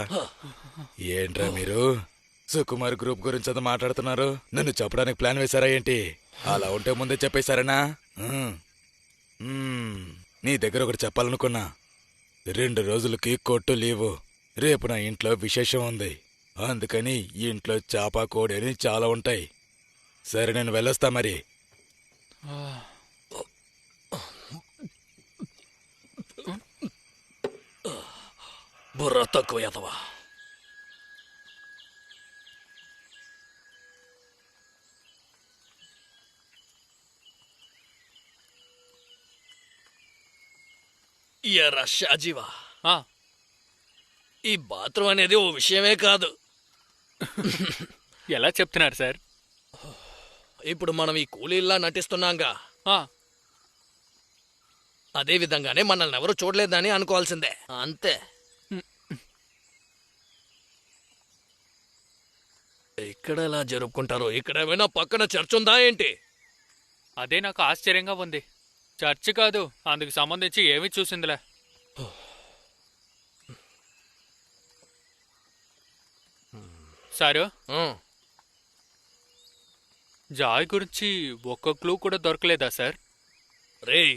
[SPEAKER 9] ఏంట్రా మీరు సుకుమార్ గ్రూప్ గురించి అంతా మాట్లాడుతున్నారు? నన్ను చెప్పడానికి ప్లాన్ వేశారా ఏంటి? అలా ఉంటే ముందే చెప్పేశారనా? నీ దగ్గర ఒకటి చెప్పాలనుకున్నా. 2 రోజులకి కొట్టు లీవు. రేపు నా ఇంట్లో విశేషం ఉంది, అందుకని ఇంట్లో చాప కోడి అని చాలా ఉంటాయి. సరే, నేను వెళ్ళొస్తా మరి.
[SPEAKER 2] బుర్ర తక్కువ ఎదవా. ఎరా షాజీవా, ఈ బాత్రూమ్ అనేది ఓ విషయమే కాదు.
[SPEAKER 3] ఎలా చెప్తున్నారు సార్?
[SPEAKER 2] ఇప్పుడు మనం ఈ కూలీల్లా నటిస్తున్నాంగా, అదే విధంగానే మనల్ని ఎవరు చూడలేదని అనుకోవాల్సిందే, అంతే. ఇక్కడ ఎలా జరుపుకుంటారు? ఇక్కడ ఏమైనా పక్కన చర్చ్ ఉందా ఏంటి?
[SPEAKER 3] అదే నాకు ఆశ్చర్యంగా ఉంది. చర్చ్ కాదు, అందుకు సంబంధించి ఏమీ చూసిందిలే. సారు, జాయ్ గురించి ఒక్క క్లూ కూడా దొరకలేదా సార్?
[SPEAKER 2] రేయ్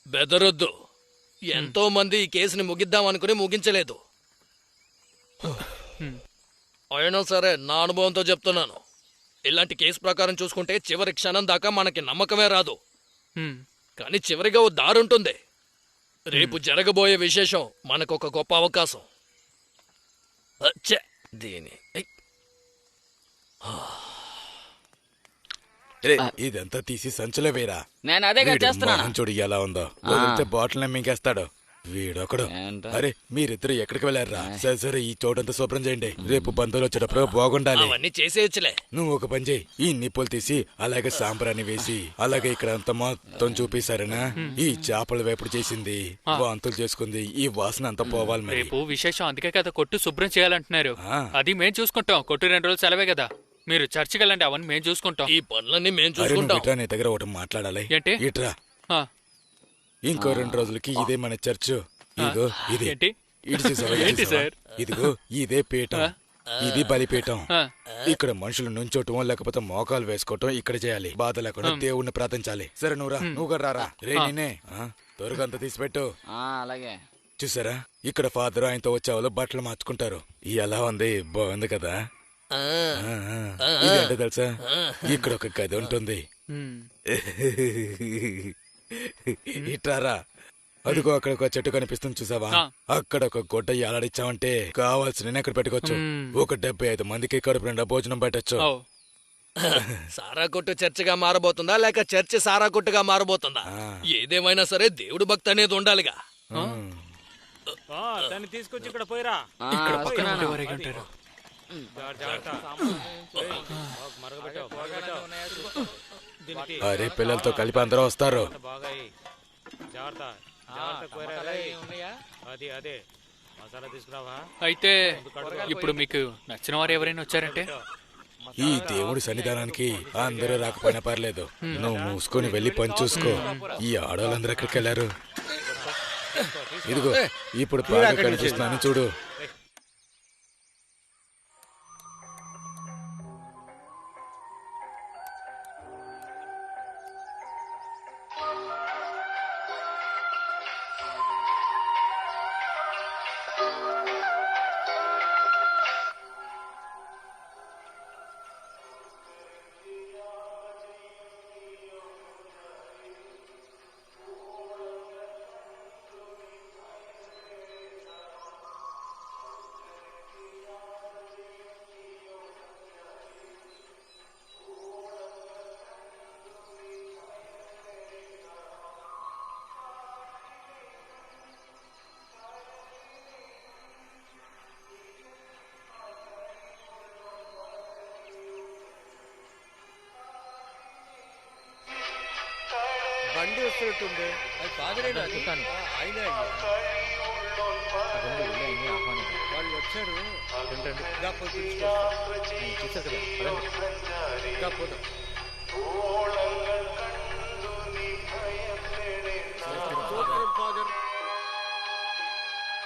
[SPEAKER 2] బెదరొద్దు. ఎంతో మంది ఈ కేసుని ముగిద్దాం అనుకుని ముగించలేదు. అయినా సరే నా అనుభవంతో చెప్తున్నాను, ఇలాంటి కేసు ప్రకారం చూసుకుంటే చివరి క్షణం దాకా మనకి నమ్మకమే రాదు. కానీ చివరిగా ఓ దారుంటుంది. రేపు జరగబోయే విశేషం మనకొక గొప్ప అవకాశం. దీని
[SPEAKER 9] ఇదంతా తీసి సంచులో వేరా.
[SPEAKER 10] నేను అదే చేస్తున్నాను.
[SPEAKER 9] చూడు ఎలా ఉందో. వదిలితే బాటిల్ మింగేస్తాడు వీడొకడు. అరే మీరిద్దరు ఎక్కడికి వెళ్ళారా? సరే సరే ఈ చోటంతా శుభ్రం చేయండి. రేపు బంధువులు వచ్చేటప్పుడు బాగుండాలి.
[SPEAKER 2] అవన్నీ చేసేయచ్చులే.
[SPEAKER 9] నువ్వు ఒక పని చేయి, ఈ నిప్పులు తీసి అలాగే సాంబ్రాన్ని వేసి అలాగే ఇక్కడ అంతా మొత్తం చూపిస్తారనా. ఈ చేపల వేపుడు చేసింది, వాంతులు చేసుకుంది, ఈ వాసన అంతా పోవాలి.
[SPEAKER 3] రేపు విశేషం, అందుకే కదా కొట్టు శుభ్రం చేయాలంటున్నారు. అది మేం చూసుకుంటాం. కొట్టు 2 రోజులు సెలవే కదా. మీరు చర్చికి వెళ్ళండి, అవన్నీ మేం చూసుకుంటాం.
[SPEAKER 2] ఈ పనులన్నీ మేం చూసుకుంటాం.
[SPEAKER 9] నీ దగ్గర ఒకటి మాట్లాడాలి.
[SPEAKER 3] ఏంటి?
[SPEAKER 9] ఇట్రా. ఇంకో 2 రోజులకి ఇదే మన చర్చ్. ఇదిగో ఇది ఇదిగో ఇదే పీఠం, ఇది బలిపీఠం. ఇక్కడ మనుషులు నుంచోటం లేకపోతే మోకాలు వేసుకోవటం ఇక్కడ చేయాలి. బాధ లేకుండా దేవుణ్ణి ప్రార్థించాలి. సరే నువ్వురా, నువ్వు కూడా రారా. రే నేనే త్వరగా అంతా తీసిపెట్టు.
[SPEAKER 10] అలాగే.
[SPEAKER 9] చూసారా ఇక్కడ ఫాదర్ ఆయనతో వచ్చేవాళ్ళు బట్టలు మార్చుకుంటారు. ఎలా ఉంది? బాగుంది కదా. ఇదేంటో తెలుసా, ఇక్కడ ఒక గది ఉంటుంది. ఇట్రారా. అదిగో అక్కడ ఒక చెట్టు కనిపిస్తుంది చూసావా? అక్కడ ఒక గుడ్డ ఏలాడిచ్చావంటే కావాల్సిన అక్కడ పెట్టుకోవచ్చు. ఒక 75 మందికి కడుపు నిండా భోజనం పెట్టచ్చు.
[SPEAKER 2] సారా కొట్టు చర్చిగా మారబోతుందా లేక చర్చి సారా కొట్టుగా మారబోతుందా? ఏదేమైనా సరే దేవుడు భక్తి అనేది ఉండాలిగా.
[SPEAKER 5] దాన్ని తీసుకొచ్చి ఇక్కడ పోయిరా.
[SPEAKER 9] అరే పిల్లలతో కలిపి అందరూ వస్తారు.
[SPEAKER 3] అయితే ఇప్పుడు మీకు నచ్చిన వారు ఎవరైనా వచ్చారంటే
[SPEAKER 9] ఈ దేవుడి సన్నిధానానికి అందరూ రాకపోయినా పర్లేదు, నువ్వు మూసుకొని వెళ్ళి పని చూసుకో. ఈ ఆడవాళ్ళందరూ ఎక్కడికి వెళ్ళారు? ఇదిగో ఇప్పుడు బాగా కనిపిస్తున్నాను చూడు.
[SPEAKER 8] బండి వస్తున్నట్టుంది. అది ఫాదరేనా? ఆయన వాళ్ళు వచ్చారు.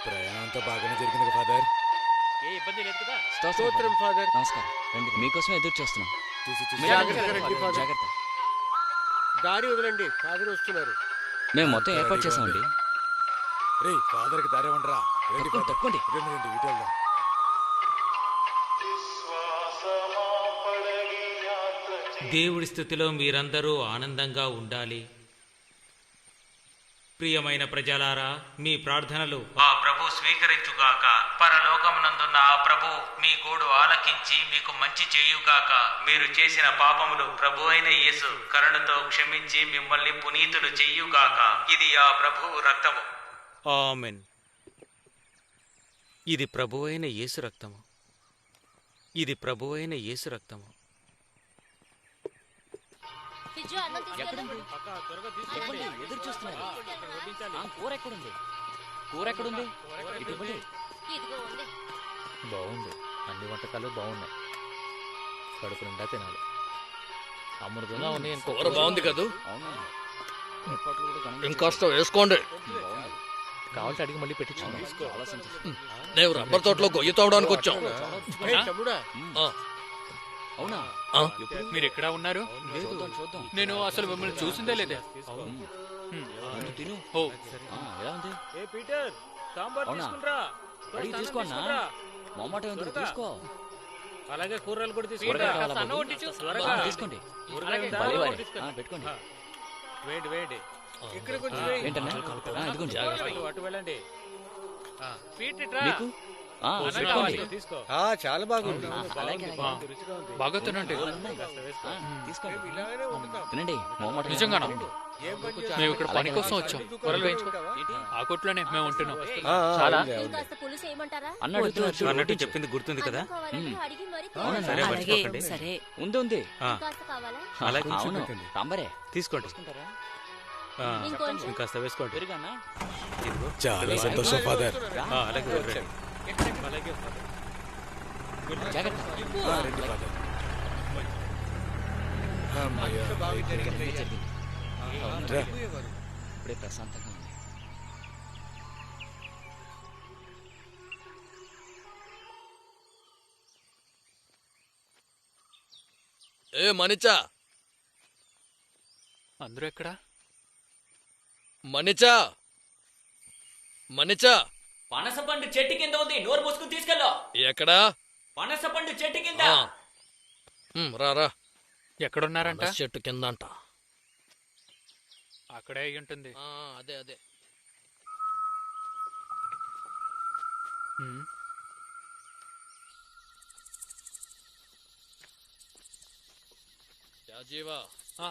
[SPEAKER 9] ప్రయాణం అంతా బాగానే జరిగింది ఫాదర్.
[SPEAKER 5] ఏ ఇబ్బంది లేదు కదా?
[SPEAKER 8] స్తోత్రం ఫాదర్.
[SPEAKER 10] నమస్కారం. రండి, మీకోసం ఎదురు చేస్తున్నాం.
[SPEAKER 8] జాగ్రత్త. దారి వదలండి, ఫాదర్ వస్తున్నారు.
[SPEAKER 10] మేము మొత్తం ఏర్పాటు చేసామండి.
[SPEAKER 9] రే ఫాదర్ కి దారి ఇవ్వండిరా.
[SPEAKER 10] తప్పండి.
[SPEAKER 9] రండి వీటిల్లో.
[SPEAKER 5] దేవుడి స్థుతిలో మీరందరూ ఆనందంగా ఉండాలి. ప్రియమైన ప్రజలారా, మీ ప్రార్థనలు ఆ ప్రభు స్వీకరించుగాక. పరలోకమునందున్న ఆ ప్రభు మీ గోడు ఆలకించి మీకు మంచి చేయుగాక. మీరు చేసిన పాపములు ప్రభు అయిన యేసు కరుణతో క్షమించి మిమ్మల్ని పునీతులు చెయ్యుగాక. ఇది ఆ ప్రభువు రక్తము. ఆమెన్. ఇది ప్రభు అయిన యేసు రక్తము. ఇది ప్రభు అయిన యేసు రక్తము.
[SPEAKER 10] ఎదురు చూస్తున్నారు. కూర ఎక్కడుంది? కూర ఎక్కడుంది?
[SPEAKER 6] బాగుంది. అన్ని వంటకాలు బాగున్నాయి. కడుపు నిండా తినాలి. అమృతంగా ఉంది.
[SPEAKER 2] కూర బాగుంది కదూ? ఇంకాస్త వేసుకోండి.
[SPEAKER 6] కావాలంటే అడిగి మళ్ళీ పెట్టించుకున్నాం.
[SPEAKER 2] నేను రబ్బర్ తోటలో గొయ్యి తవ్వడానికి వచ్చాం.
[SPEAKER 10] అవునా
[SPEAKER 2] ఆ?
[SPEAKER 3] మీరు ఎక్కడ ఉన్నారు?
[SPEAKER 10] చూద్దాం చూద్దాం.
[SPEAKER 3] నేను అసలు మిమ్మల్ని చూసిందే లేదే.
[SPEAKER 10] ముందు తిను.
[SPEAKER 3] ఓ
[SPEAKER 10] ఎలా ఉంది?
[SPEAKER 5] ఏ పీటర్ సాంబార్
[SPEAKER 10] అవునా?
[SPEAKER 5] తీసుకురా.
[SPEAKER 10] అడిగి తీసుకో అన్నా. మొమ్మటం ఎందుకు? తీసుకో.
[SPEAKER 5] అలాగే కూరలు కూడా
[SPEAKER 10] కూరగాయలు
[SPEAKER 5] తీసుకుంటా.
[SPEAKER 10] కావాలా బాబు? తీసుకోండి. భలే వారే. పెట్టుకోండి.
[SPEAKER 5] వేడి వేడి ఇక్కడ కొంచెం
[SPEAKER 10] ఏంటన్నా? ఇదిగోండి.
[SPEAKER 5] అటు వెళ్ళండి.
[SPEAKER 10] మీకు? పెట్టుకోండి.
[SPEAKER 5] తీసుకో.
[SPEAKER 8] చాలా బాగుంది.
[SPEAKER 10] అలాగే
[SPEAKER 3] బాగా తినండి.
[SPEAKER 10] తీసుకోండి.
[SPEAKER 8] ఇలాగనే వండుతాం.
[SPEAKER 10] తినండి. మొమ్మటం
[SPEAKER 3] నిజంగానా?
[SPEAKER 8] ఏం పని చేస్తావు?
[SPEAKER 3] మేము ఇక్కడ పని కోసం వచ్చాం. కూరలు వేయించుకో. ఆ కొట్లోనే మేము ఉంటున్నాం.
[SPEAKER 10] చాలా
[SPEAKER 11] ఇంకాస్త పులుసు ఏమంటారా?
[SPEAKER 10] అన్న అడుగుతున్నారు.
[SPEAKER 5] అన్నట్టు చెప్పింది గుర్తుంది కదా?
[SPEAKER 11] కావాలంటే అడిగి మరి
[SPEAKER 10] అవునా?
[SPEAKER 5] సరే,
[SPEAKER 12] అలాగే
[SPEAKER 5] మర్చిపోకండి.
[SPEAKER 12] సరే.
[SPEAKER 10] ఉంది ఉంది.
[SPEAKER 11] ఇంకాస్త కావాలా?
[SPEAKER 5] అలాగే
[SPEAKER 10] అవును. సాంబారే
[SPEAKER 5] తీసుకోండి.
[SPEAKER 10] తీసుకుంటారా?
[SPEAKER 11] ఇంకొంచెం
[SPEAKER 5] ఇంకాస్త వేసుకోండి.
[SPEAKER 10] పెరుగన్నా?
[SPEAKER 9] చాలా సంతోషం ఫాదర్.
[SPEAKER 5] అలాగే వదిలేండి.
[SPEAKER 10] జాగ్రత్త.
[SPEAKER 9] రండి ఫాదర్. అమ్మయ్య.
[SPEAKER 10] జరిగింది.
[SPEAKER 9] రా.
[SPEAKER 10] ఇప్పుడే ప్రశాంతంగా ఉంది.
[SPEAKER 2] ఏ మనిచా,
[SPEAKER 3] అందరూ ఎక్కడా?
[SPEAKER 2] మనిచా, మనిచా.
[SPEAKER 10] పనసపండు చెట్టు కింద ఉంది. నోరు మూసుకుని తీసుకెళ్ళు.
[SPEAKER 2] ఎక్కడా?
[SPEAKER 10] పనసపండు చెట్టు కింద.
[SPEAKER 2] రారా.
[SPEAKER 3] ఎక్కడున్నారంట?
[SPEAKER 2] చెట్టు కింద అంట.
[SPEAKER 3] అక్కడే అయి ఉంటుంది.
[SPEAKER 2] అదే అదే.
[SPEAKER 3] ఉమ్.
[SPEAKER 2] రాజీవా,
[SPEAKER 3] ఆ,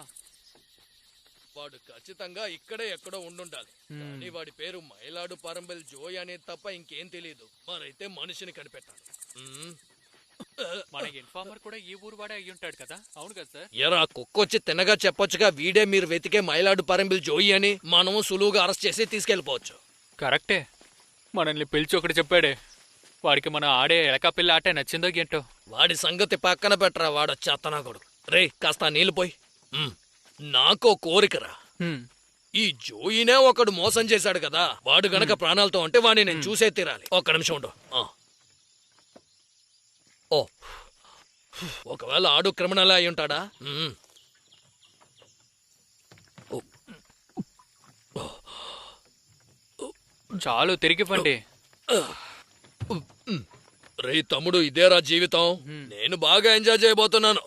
[SPEAKER 2] వాడు ఖచ్చితంగా ఇక్కడే ఎక్కడో ఉండుండాలి. కానీ వాడి పేరు మైలాడు పరంబెల్ జోయ్ అనేది తప్ప ఇంకేం తెలియదు. మరైతే మనిషిని కనిపెట్టాలి.
[SPEAKER 3] మన ఇన్ఫార్మర్ కూడా ఈ ఊరు వాడే అయ్యి ఉంటాడు కదా? అవును కదా సార్?
[SPEAKER 2] ఎరా కుక్కొచ్చి తిన్నగా చెప్పొచ్చుగా, వీడే మీరు వెతికే మైలాడు పరంబిల్ జోయి అని. మనము సులువుగా అరెస్ట్ చేసి తీసుకెళ్లిపోవచ్చు.
[SPEAKER 3] కరెక్టే. మనల్ని పిలిచి ఒకటి చెప్పాడే. వాడికి మన ఆడే ఎలకా పిల్ల ఆటే నచ్చిందో ఏంటో.
[SPEAKER 2] వాడి సంగతి పక్కన పెట్టరా, వాడు చెత్తనా కొడుకు. రే కాస్త నీళ్ళు పోయి. నాకో కోరికరా. ఈ జోయినే ఒకడు మోసం చేశాడు కదా, వాడు గనక ప్రాణాలతో ఉంటే వాడిని నేను చూసే తీరాలి. ఒక్క నిమిషం ఉండు. ఓ, ఒకవేళ ఆడు క్రిమినల్ అయి ఉంటాడా?
[SPEAKER 3] చాలు తిరిగి పండి.
[SPEAKER 2] రే తమ్ముడు, ఇదేరా జీవితం. నేను బాగా ఎంజాయ్ చేయబోతున్నాను.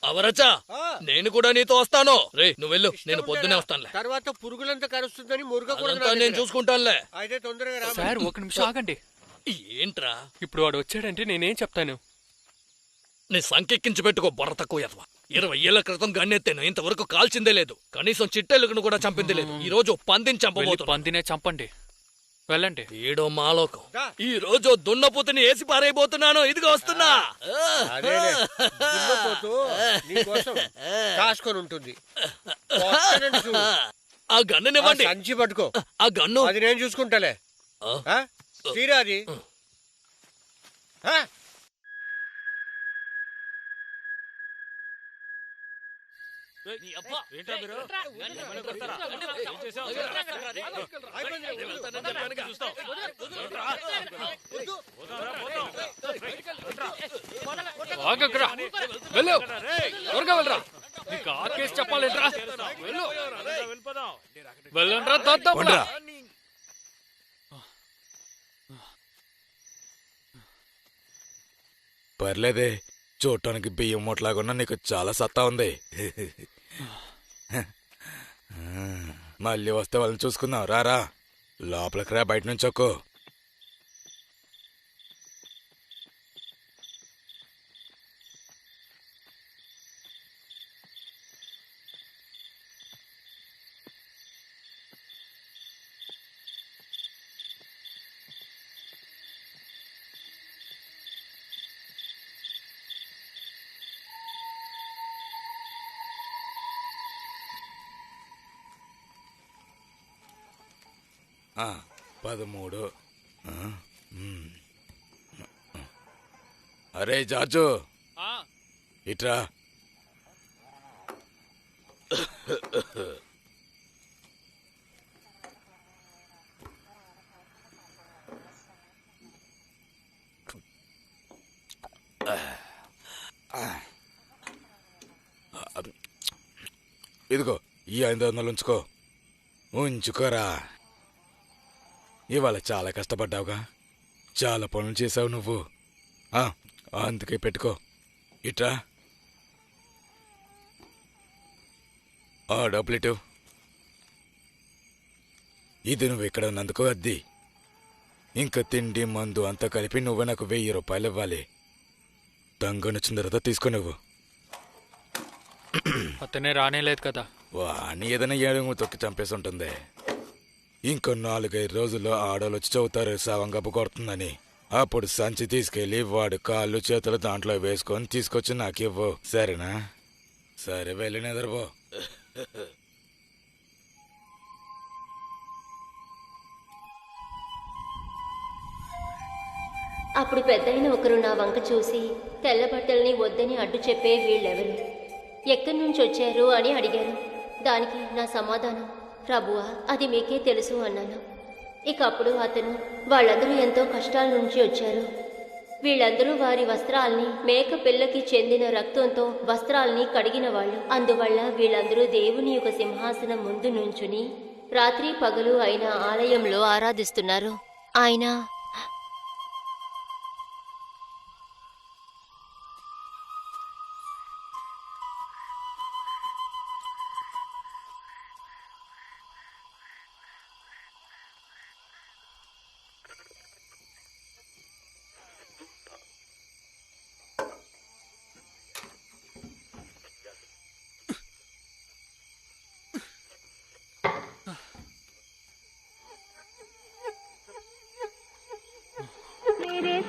[SPEAKER 2] అవరచా, నేను కూడా నీతో వస్తాను. రే నువ్వు వెళ్ళు, నేను పొద్దునే వస్తానులే.
[SPEAKER 8] తర్వాత పురుగులంతా కరుస్తుందని మురుగకూడదు.
[SPEAKER 2] అదంతా నేను చూసుకుంటానులే.
[SPEAKER 8] అయితే తొందరగా రా.
[SPEAKER 3] సార్ ఒక నిమిషం ఆగండి.
[SPEAKER 2] ఏంట్రా?
[SPEAKER 3] ఇప్పుడు వాడు వచ్చాడంటే నేనేం చెప్తాను?
[SPEAKER 2] నీ సంకెక్కించి పెట్టుకో, బొర్ర తక్కువ ఎదవా. 20 ఏళ్ల క్రితం గన్నెత్తాను, ఇంతవరకు కాల్చిందే లేదు. కనీసం చిట్టెలుగును కూడా చంపింది లేదు. ఈ రోజు పందిని చంపబోతున్నా.
[SPEAKER 3] పందినే చంపండి, వెళ్ళండి.
[SPEAKER 2] వీడో మాలోకం. ఈ రోజు దున్నపోతుని వేసి పారైపోతున్నాను. ఇదిగో వస్తున్నా.
[SPEAKER 8] అదేలే, దున్నపోతూ నీకోసం కాసుకొని ఉంటుంది. వస్తానండి చూడు.
[SPEAKER 2] ఆ గన్నునివ్వండి.
[SPEAKER 8] ఆ సంచి పట్టుకో.
[SPEAKER 2] ఆ గన్ను
[SPEAKER 8] అది నేను చూసుకుంటాలే. తీరా అది.
[SPEAKER 3] ఆగకురా, వెళ్ళు, త్వరగా వెళ్ళరా. నీకు ఆ కేసు చెప్పాలేంట్రా? వెళ్ళు, వెళ్ళండ్రా. తోద్దాంరా.
[SPEAKER 9] పర్లేదే, చూడటానికి బియ్యం మూటలాగున్నా నీకు చాలా సత్తా ఉంది. మళ్ళీ వస్తే వాళ్ళని చూసుకుందాం. రారా, లోపలికి రా, బయట నుంచి ఒక్కు. ఆ, 13. అరే జార్జు, ఇట్రా. ఇదిగో ఈ 500 ఉంచుకో. ఉంచుకోరా. ఇవాళ చాలా కష్టపడ్డావుగా, చాలా పనులు చేసావు నువ్వు. అందుకే పెట్టుకో. ఇట్రా. డబ్బులిటు. ఇది నువ్వు ఇక్కడ ఉన్నందుకు అద్ది. ఇంకా తిండి మందు అంతా కలిపి నువ్వు నాకు 1000 రూపాయలు ఇవ్వాలి. తంగనొచ్చిన తర్వాత తీసుకో నువ్వు.
[SPEAKER 3] అతనే రానేలేదు కదా.
[SPEAKER 9] వాణ్ణి ఏదైనా ఏడుగు తొక్కి చంపేసి ఉంటుంది. ఇంకో 4-5 రోజుల్లో ఆడోళ్ళు వచ్చి చదువుతారు శవం గబ్బు కొడుతుందని. అప్పుడు సంచి తీసుకెళ్లి వాడు కాళ్ళు చేతులు దాంట్లో వేసుకొని తీసుకొచ్చి నాకు ఇవ్వు. సరేనా? సరే, వెళ్ళి నిద్రపో.
[SPEAKER 11] అప్పుడు పెద్దయిన ఒకరు నా వంక చూసి తెల్ల బట్టల్ని వద్దని అడ్డు చెప్పే వీళ్ళెవరు, ఎక్కడి నుంచి వచ్చారు అని అడిగారు. దానికి నా సమాధానం, ప్రభువా, అది మీకే తెలుసు అన్నాను. ఇక అప్పుడు అతను, వాళ్ళందరూ ఎంతో కష్టాల నుంచి వచ్చారు. వీళ్ళందరూ వారి వస్త్రాల్ని మేక పిల్లకి చెందిన రక్తంతో వస్త్రాల్ని కడిగిన వాళ్ళు. అందువల్ల వీళ్ళందరూ దేవుని యొక్క సింహాసనం ముందు నుంచుని రాత్రి పగలు ఆయన ఆలయంలో ఆరాధిస్తున్నారు. ఆయన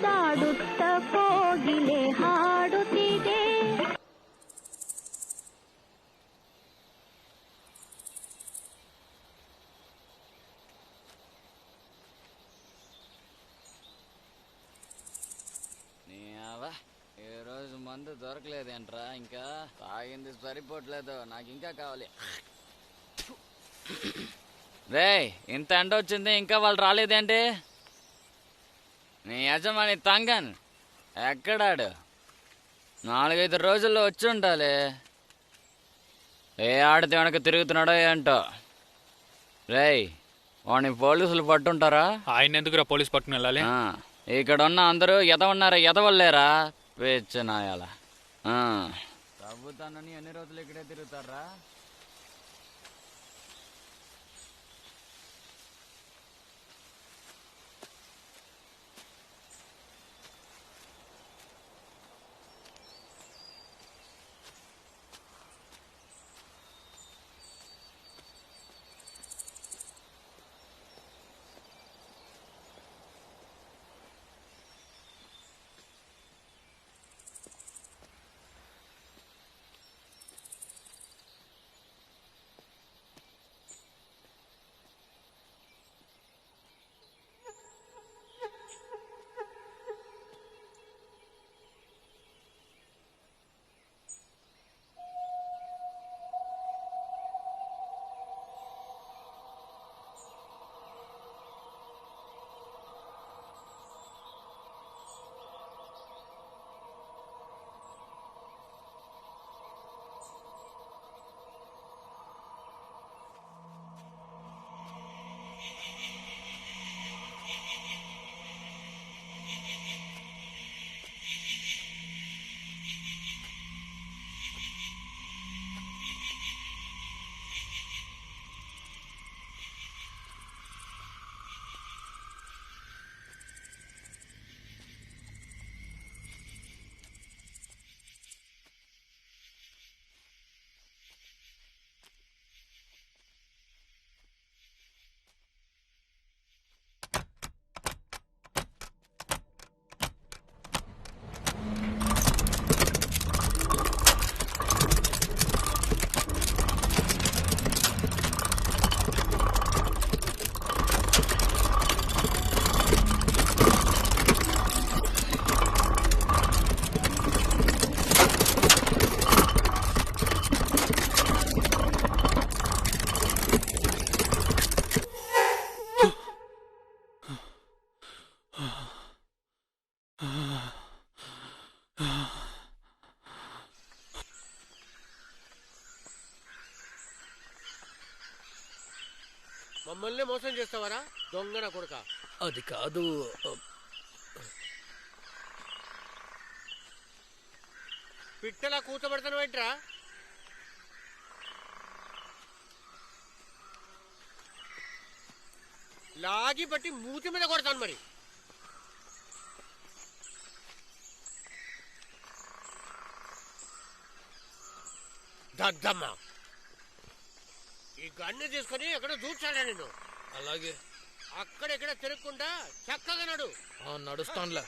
[SPEAKER 13] ಸಾಡುತ್ತ ಕೋಗಿಲೆ ಹಾಡುತ್ತಿದೆ.
[SPEAKER 10] ఈరోజు మందు దొరకలేదేంట్రా? ఇంకా తాగింది సరిపోవట్లేదు, నాకు ఇంకా కావాలి. రే, ఇంత ఎండ వచ్చింది, ఇంకా వాళ్ళు రాలేదేంటి? నీ యజమాని తంగన్ ఎక్కడాడు? 4-5 రోజుల్లో వచ్చి ఉండాలి. ఏ ఆడితే వెనక తిరుగుతున్నాడో ఏంటో. రేయ్, వాడిని పోలీసులు పట్టుంటారా?
[SPEAKER 3] ఆయన ఎందుకురా పోలీసు పట్టుకుని వెళ్ళాలి?
[SPEAKER 10] ఇక్కడ ఉన్న అందరూ ఎదవన్నారా? ఎదవల్లేరా పేచ్చనాయాల. తవ్వుతానని ఎన్ని రోజులు ఇక్కడే తిరుగుతారా?
[SPEAKER 8] మమ్మల్ని మోసం చేస్తావరా దొంగన కొడుక?
[SPEAKER 2] అది కాదు.
[SPEAKER 8] పిట్టలా కూతబడతాను ఏంట్రా? లాగి బట్టి మూతి మీద కొడతాను మరి. దద్దమ్మ ఈ గన్ను తీసుకొని ఎక్కడ చూచాడా నేను?
[SPEAKER 2] అలాగే
[SPEAKER 8] అక్కడెక్కడ తిరగకుండా చక్కగా నడు.
[SPEAKER 2] నడుస్తానులే.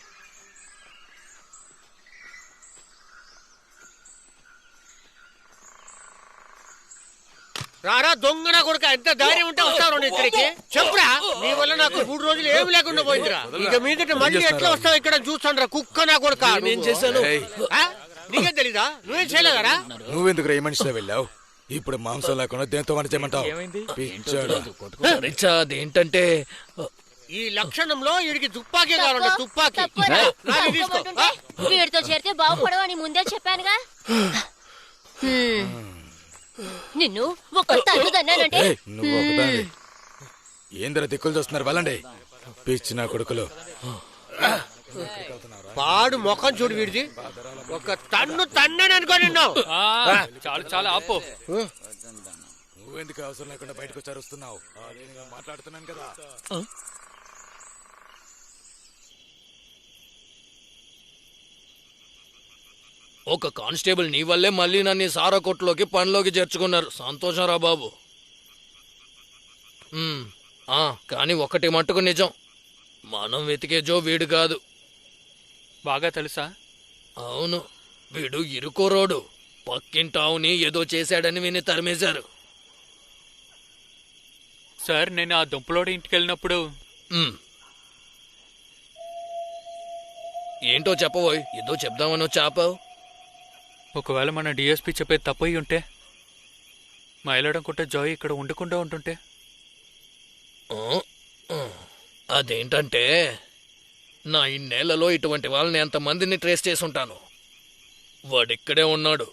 [SPEAKER 8] రారా దొంగన కొడుక, ఎంత ధైర్యం ఉంటే వస్తావు ఇక్కడికి? చెప్పురా, నీ వల్ల నాకు 3 రోజులు ఏమి లేకుండా పోయిందిరా. ఇక మీదట మళ్ళీ ఎట్లా వస్తావు ఇక్కడ చూస్తాను రా కుక్క నా కొడుక.
[SPEAKER 2] నేను చేశాను.
[SPEAKER 8] నీకేం తెలీదా? నువ్వేం చేయలేదరా?
[SPEAKER 9] నువ్వెందుకు ఈ మనిషిలో వెళ్ళావు? ఇప్పుడు మాంసం లేకుండా దేంతో వంట చేయమంటావు? పిచ్చాడు.
[SPEAKER 2] అదేంటంటే
[SPEAKER 8] ఈ లక్షణంలో వీడికి తుపాకీ కావాలంటే తుపాకీ.
[SPEAKER 11] వీడితో చేరితే బాగుపడవు అని ముందే చెప్పానుగా. నిన్ను ఒక తల్లుదన్నానంటే
[SPEAKER 9] నువ్వు ఒకదాని. ఏందర దిక్కులు చూస్తున్నారు? వెళ్ళండి పిచ్చి నా కొడుకులు.
[SPEAKER 8] పాడు ముఖం చూడు వీడిది. ఒక తన్నాను అనుకో నిన్ను.
[SPEAKER 3] చాలు చాలు ఆపో.
[SPEAKER 9] నువ్వెందుకు అవసరం లేకుండా బయటకు వచ్చి అరుస్తున్నావు? నేను మాట్లాడుతున్నాను కదా.
[SPEAKER 2] ఒక కానిస్టేబుల్ నీ వల్లే మళ్ళీ నన్ను సారా కొట్టులోకి పనిలోకి చేర్చుకున్నారు. సంతోషం రా బాబు. కానీ ఒకటి మట్టుకు నిజం, మనం వెతికే జో వీడు కాదు.
[SPEAKER 3] బాగా తెలుసా?
[SPEAKER 2] అవును, వీడు ఇరుకోరోడు. పక్కింటావుని ఏదో చేశాడని విని తరిమేశారు.
[SPEAKER 3] సార్, నేను ఆ దుంపలోడి ఇంటికి వెళ్ళినప్పుడు
[SPEAKER 2] ఏంటో చెప్పబోయ్. ఏదో చెప్దామని చాపావు.
[SPEAKER 3] ఒకవేళ మన డిఎస్పీ చెప్పేది తప్పయి ఉంటే, మైలాడనుకుంటే జాయ్ ఇక్కడ ఉండకుండా ఉంటుంటే.
[SPEAKER 2] అదేంటంటే, నా ఇన్నేళ్లలో ఇటువంటి వాళ్ళని ఎంతమందిని ట్రేస్ చేసి ఉంటాను. వాడిక్కడే ఉన్నాడు,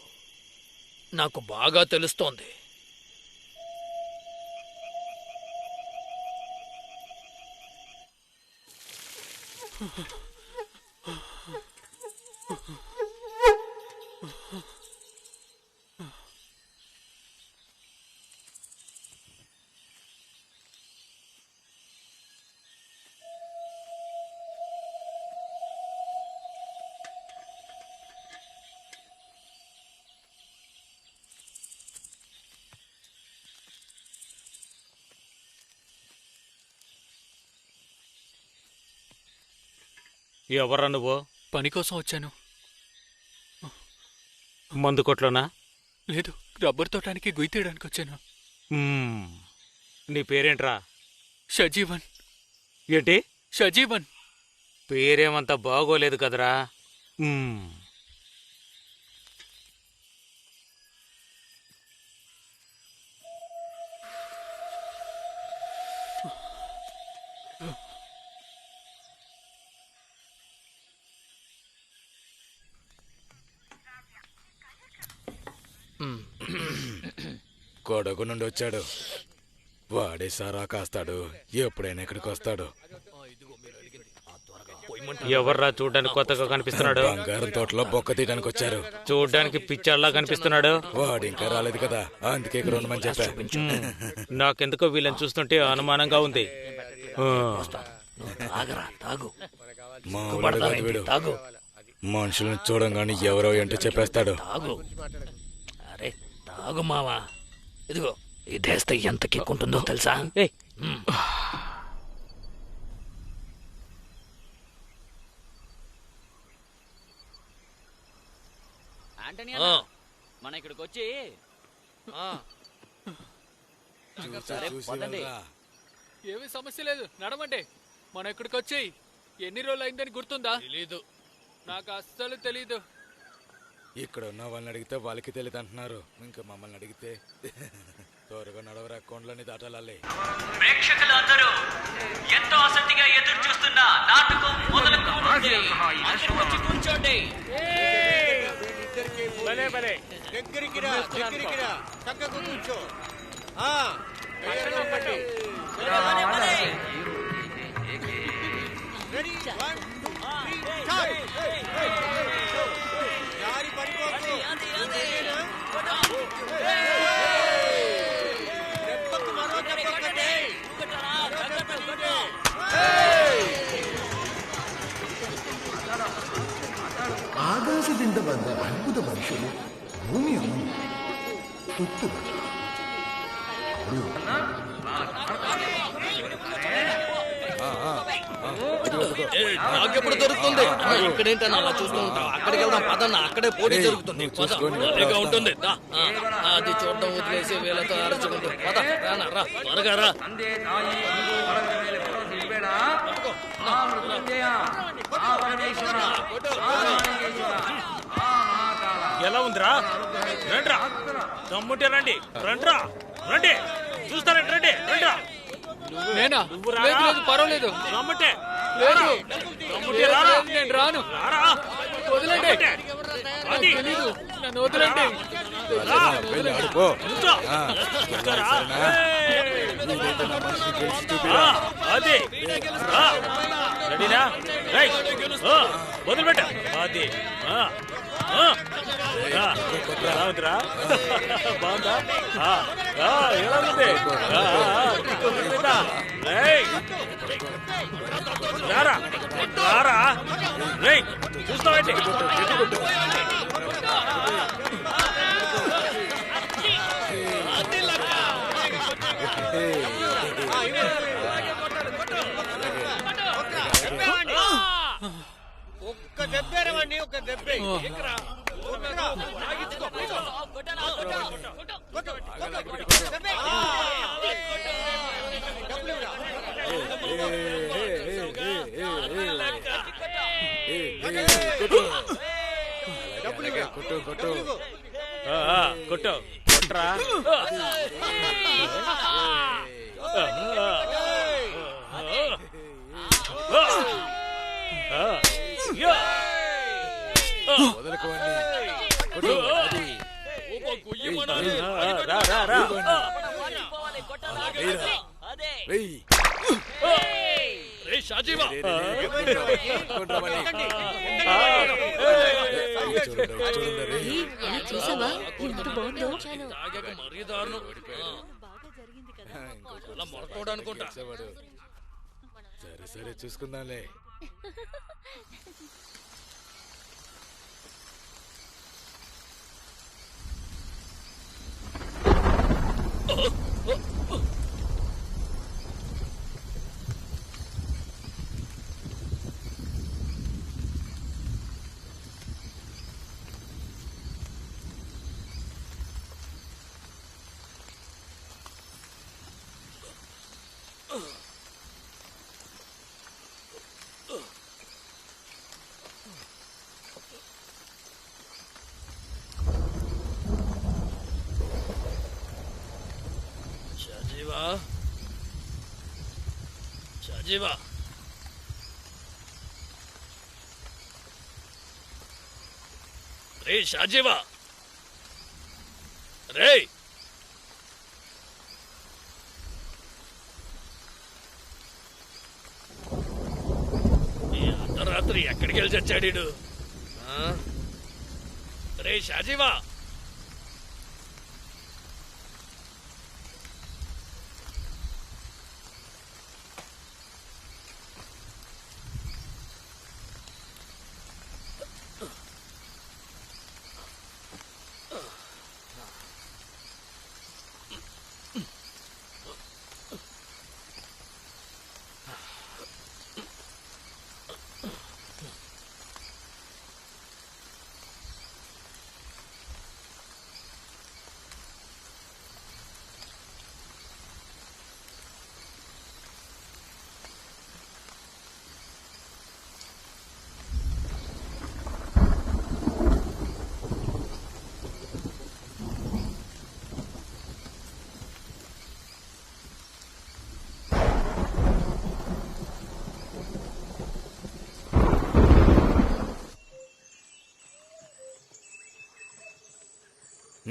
[SPEAKER 2] నాకు బాగా తెలుస్తోంది.
[SPEAKER 5] ఎవరా నువ్వు?
[SPEAKER 3] పని కోసం వచ్చాను.
[SPEAKER 5] మందు కొట్లోనా?
[SPEAKER 3] లేదు, రబ్బర్ తోటానికి గుయ్యి తీయడానికి వచ్చాను.
[SPEAKER 5] నీ పేరేంట్రా?
[SPEAKER 3] షజీవన్.
[SPEAKER 5] ఏంటి?
[SPEAKER 3] షజీవన్.
[SPEAKER 5] పేరేమంతా బాగోలేదు కదరా.
[SPEAKER 9] కొడుకు నుండి వచ్చాడు. వాడే సారా కాస్తాడు. ఎప్పుడైనా ఇక్కడికి వస్తాడు.
[SPEAKER 5] ఎవర్రా చూడ్డానికి కొత్తగా కనిపిస్తున్నాడు?
[SPEAKER 9] బంగారం తోటలో బొక్క తీయడానికి వచ్చారు.
[SPEAKER 5] చూడ్డానికి పిచ్చాడ్లా కనిపిస్తున్నాడు.
[SPEAKER 9] వాడు ఇంకా రాలేదు కదా, అందుకే ఇక్కడ ఉండమని చెప్పా.
[SPEAKER 5] నాకెందుకో వీళ్ళని చూస్తుంటే అనుమానంగా ఉంది.
[SPEAKER 9] మామూలుగా కాదు వీడు. మనుషులను చూడంగానే ఎవరో ఏంటో చెప్పేస్తాడు.
[SPEAKER 2] అరే తాగు మావా, ఇదిగో ఇదేస్తే ఎంత కిక్కుంటుందో తెలుసా?
[SPEAKER 10] మన ఇక్కడికి వచ్చి
[SPEAKER 3] ఏమీ సమస్య లేదు, నడమంటే. మన ఇక్కడికి వచ్చి ఎన్ని రోజులు అయిందని గుర్తుందా?
[SPEAKER 2] తెలీదు.
[SPEAKER 3] నాకు అస్సలు తెలీదు.
[SPEAKER 9] ఇక్కడ ఉన్న వాళ్ళని అడిగితే వాళ్ళకి తెలియదు అంటున్నారు. ఇంకా మమ్మల్ని అడిగితే త్వరగా నడవరా, కొండలని దాటాలి.
[SPEAKER 14] ప్రేక్షకులందరూ ఎంతో ఆసక్తిగా ఎదురు చూస్తున్న నాటకం మొదలు కూర్చోండి.
[SPEAKER 8] దగ్గరికి రా, చక్కగా కూర్చో.
[SPEAKER 15] ಆಕಾಶದಿಂದ ಬಂದ ಅದ್ಭುತ ಮನುಷ್ಯರು ಭೂಮಿಯನ್ನು ಸುತ್ತುವ
[SPEAKER 2] నాకెప్పుడు దొరుకుతుంది ఇక్కడేంటన్నా అలా చూస్తూ ఉంటావు అక్కడికి వెళ్దాం పదన్నా అక్కడే పోటీ జరుగుతుంది పదగా ఉంటుంది అది చూడటం వదిలేసి వీళ్ళతో అరచుకుంటుంది పద రానా రా త్వరగా రా
[SPEAKER 5] ఎలా ఉందిరా రండ్రా దమ్ముంటే రండి రండ్రా రండి చూస్తారండి రండి రండ్రా
[SPEAKER 3] నేనా లేదు లేదు పర్వాలేదు
[SPEAKER 5] దమ్ముంటే
[SPEAKER 3] లేదు
[SPEAKER 5] దమ్ముంటే రారా
[SPEAKER 3] నేను రాను
[SPEAKER 5] రారా
[SPEAKER 3] వదలండి
[SPEAKER 5] అది
[SPEAKER 3] తెలీదు నన్ను వదలండి
[SPEAKER 5] అది రెడీనా రైట్ వదిలిపెట్ట అది బాగుందిరా బాగుందా ఎలా ఉంది రారా రారా రేయ్ చూస్తావండి
[SPEAKER 8] ఒక్క దెబ్బేరవండి ఒక్క దెబ్బే
[SPEAKER 5] కొట్టు కొట్రా
[SPEAKER 2] షాజీవా
[SPEAKER 11] చూసావా ఎంత బాగుందో
[SPEAKER 2] మరీ దారుణం అలా మొరకోడు అనుకుంటా
[SPEAKER 9] సరే సరే చూసుకుందాంలే
[SPEAKER 2] షాజీవా రే షాజీవా రే ఈ అర్ధరాత్రి ఎక్కడికి వెళ్ళి చచ్చాడు రే షాజీవా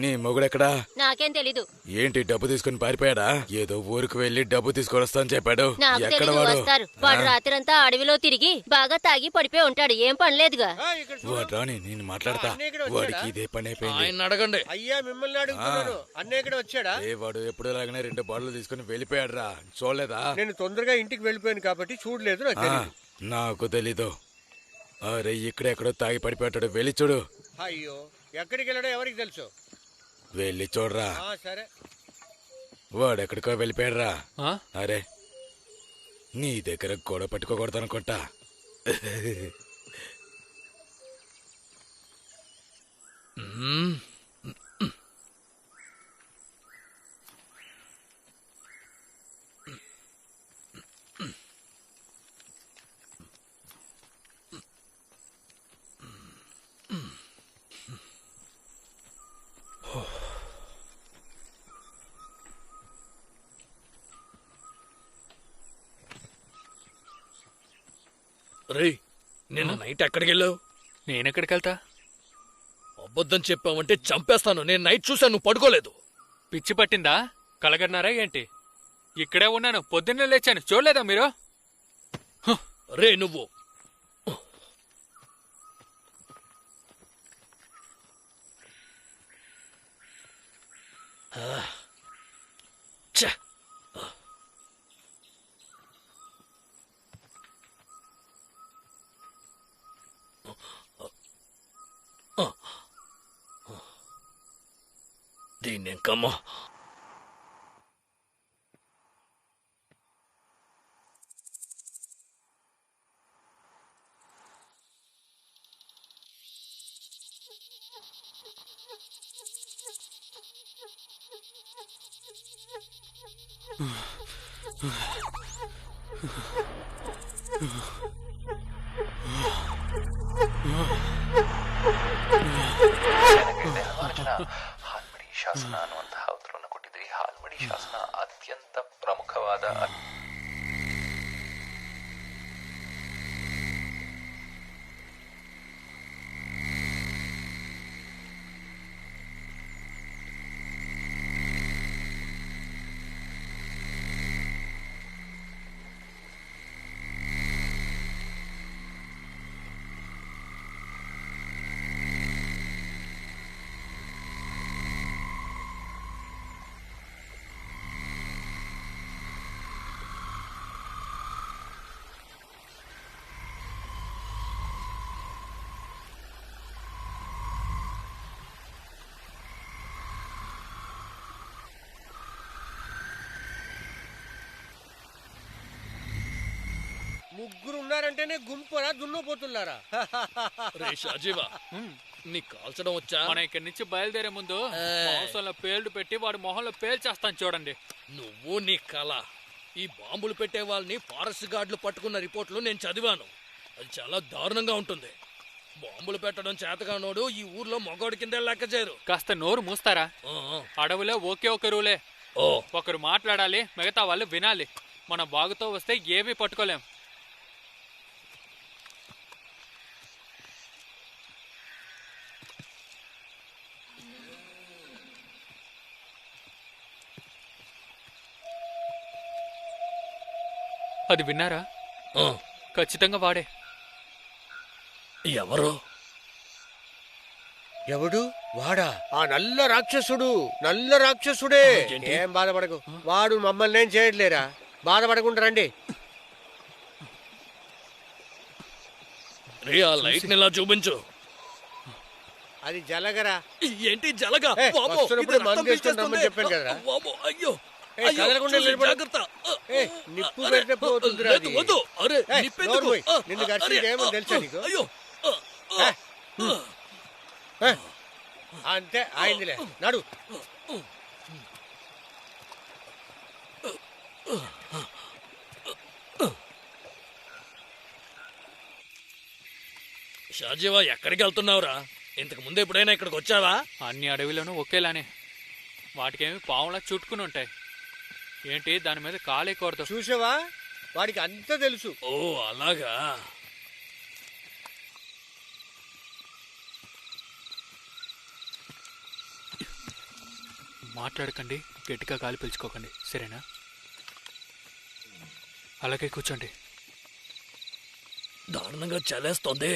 [SPEAKER 9] నీ మొగుడెక్కడా?
[SPEAKER 11] నాకేం తెలీదు.
[SPEAKER 9] ఏంటి డబ్బు తీసుకుని పారిపోయాడా? ఏదో ఊరికి వెళ్లి డబ్బు తీసుకొని వస్తాను చెప్పాడు.
[SPEAKER 11] నాకు
[SPEAKER 9] ఎక్కడ
[SPEAKER 11] తెలీదు,
[SPEAKER 9] వాడు?
[SPEAKER 11] వస్తారు. వాడు రాత్రంతా అడవిలో తిరిగి బాగా తాగి పడిపోయి ఉంటాడు. ఏం పనిలేదుగా.
[SPEAKER 9] వాడు రాని నేను మాట్లాడతా. వాడికి ఇదే పని అయిపోయింది.
[SPEAKER 2] ఆయన అడగండి.
[SPEAKER 8] అయ్యా మిమ్మల్ని అడుగుతున్నాను. అన్నయ్య ఇక్కడ వచ్చాడా?
[SPEAKER 9] ఏ వాడు ఎప్పుడు లాగానే 2 బాటలు తీసుకుని వెళ్ళిపోయాడు రా. చూడలేదా?
[SPEAKER 8] నేను తొందరగా ఇంటికి వెళ్ళిపోయాను కాబట్టి చూడలేదు. నాకు తెలీదు.
[SPEAKER 9] నాకు తెలీదు. అరే ఇక్కడెక్కడో తాగి పడిపోయాడు. వెళ్ళి చూడు.
[SPEAKER 8] అయ్యో ఎక్కడికి వెళ్ళాడో ఎవరికి తెలుసు.
[SPEAKER 9] వెళ్ళి చూడరా.
[SPEAKER 8] సరే.
[SPEAKER 9] వాడెక్కడికో వెళ్ళిపోయాడురా. అరే నీ దగ్గర గొడవ పట్టుకోకూడదు అనుకుంటా.
[SPEAKER 2] రే నిన్న నైట్ ఎక్కడికి వెళ్ళావు?
[SPEAKER 3] నేనెక్కడికి వెళ్తా?
[SPEAKER 2] అబద్ధం చెప్పావంటే చంపేస్తాను. నేను నైట్ చూశాను, నువ్వు పడుకోలేదు.
[SPEAKER 3] పిచ్చి పట్టిందా? కలగన్నారా ఏంటి? ఇక్కడే ఉన్నాను, పొద్దున్నే లేచాను. చూడలేదా మీరు?
[SPEAKER 2] రే నువ్వు దీన్ని ఇంకమ్మా
[SPEAKER 16] ಹಾಲ್ಮಡಿ ಶಾಸನ ಅನ್ನುವಂತಹ ಉತ್ತರವನ್ನು ಕೊಟ್ಟಿದ್ರಿ. ಹಾಲ್ಮಡಿ ಶಾಸನ ಅತ್ಯಂತ ಪ್ರಮುಖವಾದ
[SPEAKER 8] ముగ్గురు ఉన్నారంటేనే గుంపురా దున్నపోతున్నారా?
[SPEAKER 2] రే షాజీవా, నీ కాల్చడం వచ్చా?
[SPEAKER 3] మనం ఇక్కడి నుంచి బయలుదేరే ముందు మాంసంలో పేర్లు పెట్టి వాడి మొహంలో పేల్చేస్తాను చూడండి.
[SPEAKER 2] నువ్వు నీ కళ. ఈ బాంబులు పెట్టే వాళ్ళని ఫారెస్ట్ గార్డులు పట్టుకున్న రిపోర్ట్లు నేను చదివాను. అది చాలా దారుణంగా ఉంటుంది. బాంబులు పెట్టడం చేతగానోడు ఈ ఊర్లో మగోడి కింద లెక్క చేయరు.
[SPEAKER 3] కాస్త నోరు మూస్తారా? అడవిలో ఒకే ఒక రూలే. ఒకరు మాట్లాడాలి, మిగతా వాళ్ళు వినాలి. మన బాగుతో వస్తే ఏమీ పట్టుకోలేం. అది విన్నారా? ఖచ్చితంగా వాడే.
[SPEAKER 2] ఎవరు?
[SPEAKER 8] ఎవడు? వాడా? ఆ నల్ల రాక్షసుడు. నల్ల రాక్షసుడే. ఏం బాధపడకు, వాడు మమ్మల్ని ఏం చేయట్లేరా. బాధపడకుండా రండి.
[SPEAKER 2] రే ఆ లైట్ ని ఇలా చూపించు.
[SPEAKER 8] అది జలగరా.
[SPEAKER 2] ఏంటి జలగా?
[SPEAKER 8] చెప్పాను కదా.
[SPEAKER 2] అయ్యో
[SPEAKER 8] నిప్పు పెడితే పోతుందిరా. నిన్ను గడిచేమో తెలుసా నీకు? అంతే అయిందిలే, నడు.
[SPEAKER 2] షాజీవా ఎక్కడికి వెళ్తున్నావురా? ఇంతకు ముందు ఎప్పుడైనా ఇక్కడికి వచ్చావా?
[SPEAKER 3] అన్ని అడవిలోనూ ఒకేలానే. వాటికేమి పావులా చుట్టుకుని ఉంటాయి. ఏంటి దాని మీద కాలేకూడదు.
[SPEAKER 8] చూసావా, వాడికి అంతా తెలుసు.
[SPEAKER 2] ఓ అలాగా.
[SPEAKER 3] మాట్లాడకండి, గట్టిగా గాలి పీల్చుకోకండి, సరేనా? అలాగే కూర్చోండి.
[SPEAKER 2] దారుణంగా చలేస్తోంది,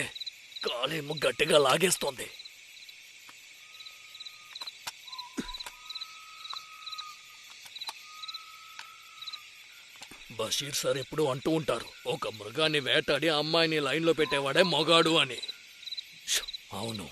[SPEAKER 2] కాలేమో గట్టిగా లాగేస్తోంది. బషీర్ సార్ ఎప్పుడు అంటూ ఉంటారు, ఒక మృగాన్ని వేటాడి అమ్మాయిని లైన్లో పెట్టేవాడే మగాడు అని. అవును.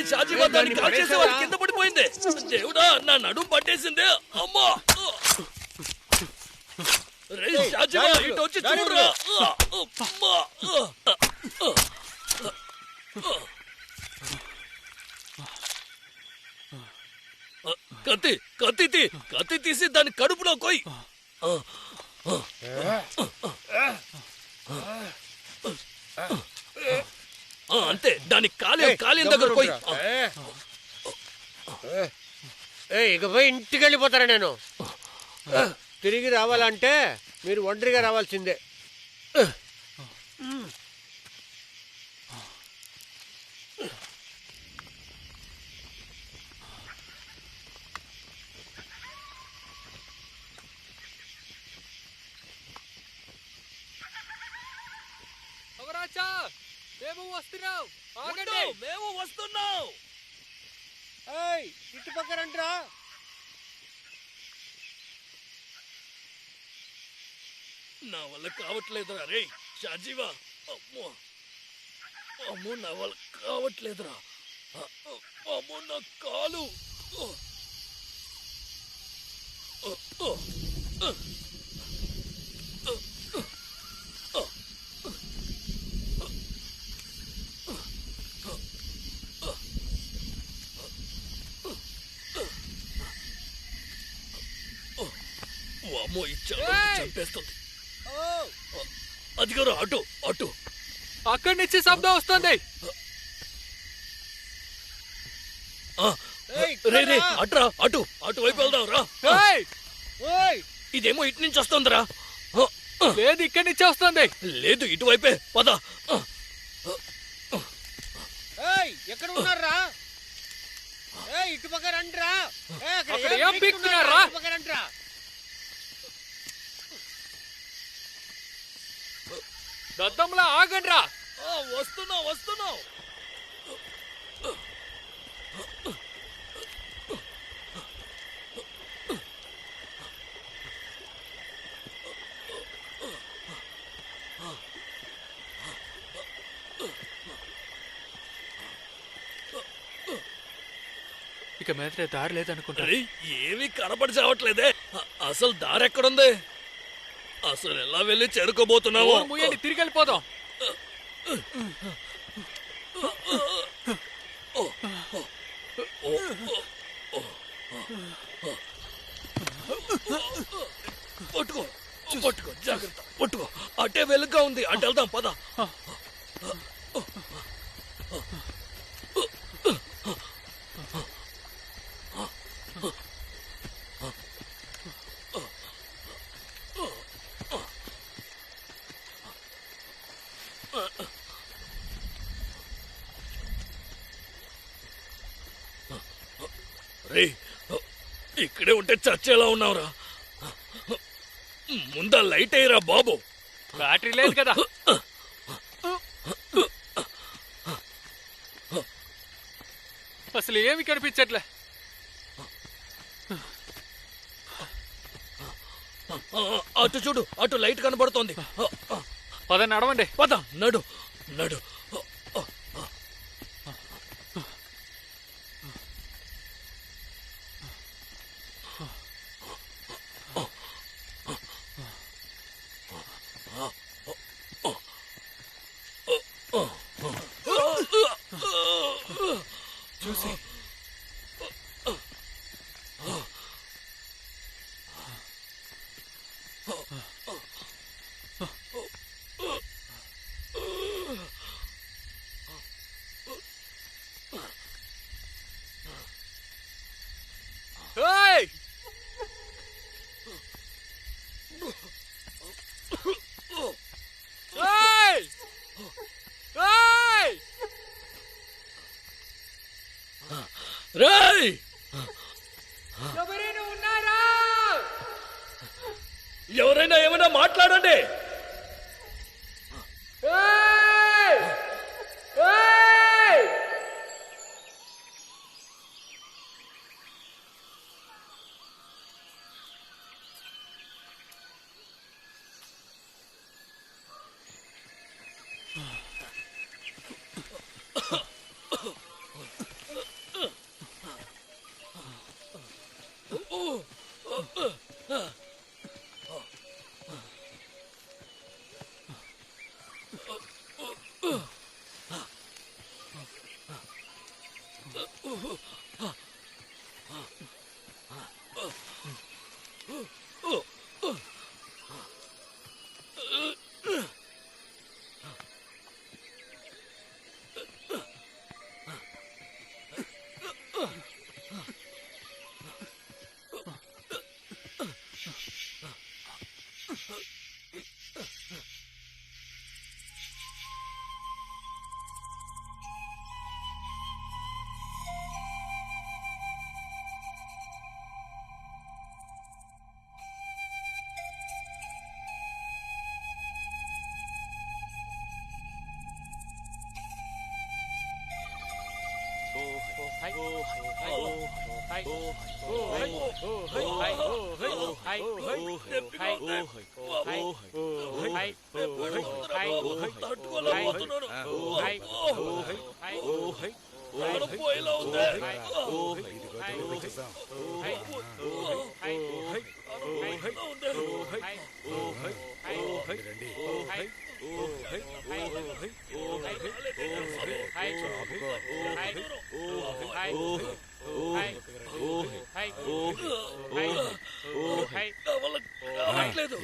[SPEAKER 2] షాజీవా దాన్ని కాల్ చేసే వాడి కింద పడిపోయింది. దేవుడా, నా నడుము పట్టేసిందే. అమ్మా! రే షాజీవా, ఇటు వచ్చి చూడరా. కత్తి తీసి దాని కడుపులో కొయ్. అంతే, దాని కాలేం దగ్గర పోయి.
[SPEAKER 8] ఇక పోయి ఇంటికి వెళ్ళిపోతారా? నేను తిరిగి రావాలంటే మీరు ఒంటరిగా రావాల్సిందే.
[SPEAKER 2] మేము వస్తున్నాం.
[SPEAKER 8] ఇటు పక్కన రండిరా.
[SPEAKER 2] నా వల్ల కావట్లేదురా రే షాజీవా. అమ్మో అమ్మో, నా వల్ల కావట్లేదురా. అమ్మో, నా కాలు. అమ్మో, చంపేస్తుంది. అది గారు అటు అటు
[SPEAKER 3] అక్కడి నుంచి శబ్దం వస్తుంది.
[SPEAKER 2] రే అట్రా, అటువైపు వెళ్దాం రా. ఇదేమో ఇటు నుంచి వస్తుందిరా.
[SPEAKER 3] లేదు, ఇక్కడి నుంచి వస్తుంది.
[SPEAKER 2] లేదు, ఇటువైపే పద.
[SPEAKER 8] ఎక్కడ ఉన్నారా? ఇటు పక్క రండిరా. రండిరా.
[SPEAKER 3] దద్దంలా ఆగండ్రా.
[SPEAKER 2] వస్తున్నావు.
[SPEAKER 3] ఇక మీద దారి లేదనుకుంటా.
[SPEAKER 2] ఏమీ కనపడి చావట్లేదే. అసలు దారి ఎక్కడుంది? అసలు ఎలా వెళ్ళి చేరుకోబోతున్నావు?
[SPEAKER 3] తిరిగి వెళ్ళిపోదాం.
[SPEAKER 2] పట్టుకో, జాగ్రత్త, పట్టుకో. అటే వెలుగ్గా ఉంది, అటు వెళ్దాం పద. రే, ఇక్కడే ఉంటే చచ్చేలా ఉన్నావురా. ముందా లైట్ అయ్యరా బాబు.
[SPEAKER 3] బ్యాటరీ లేదు కదా. అసలు ఏమి కనిపించట్లే.
[SPEAKER 2] అటు చూడు, అటు లైట్ కనబడుతోంది.
[SPEAKER 3] పద, నడవండి.
[SPEAKER 2] పద, నడు.
[SPEAKER 3] చూసి
[SPEAKER 2] ఏయ్! ఏయ్! ఏయ్! రేయ్!
[SPEAKER 3] ఎవరైనా ఉన్నారా?
[SPEAKER 2] ఎవరైనా ఏమైనా మాట్లాడండి.
[SPEAKER 3] ఏయ్! ఏయ్!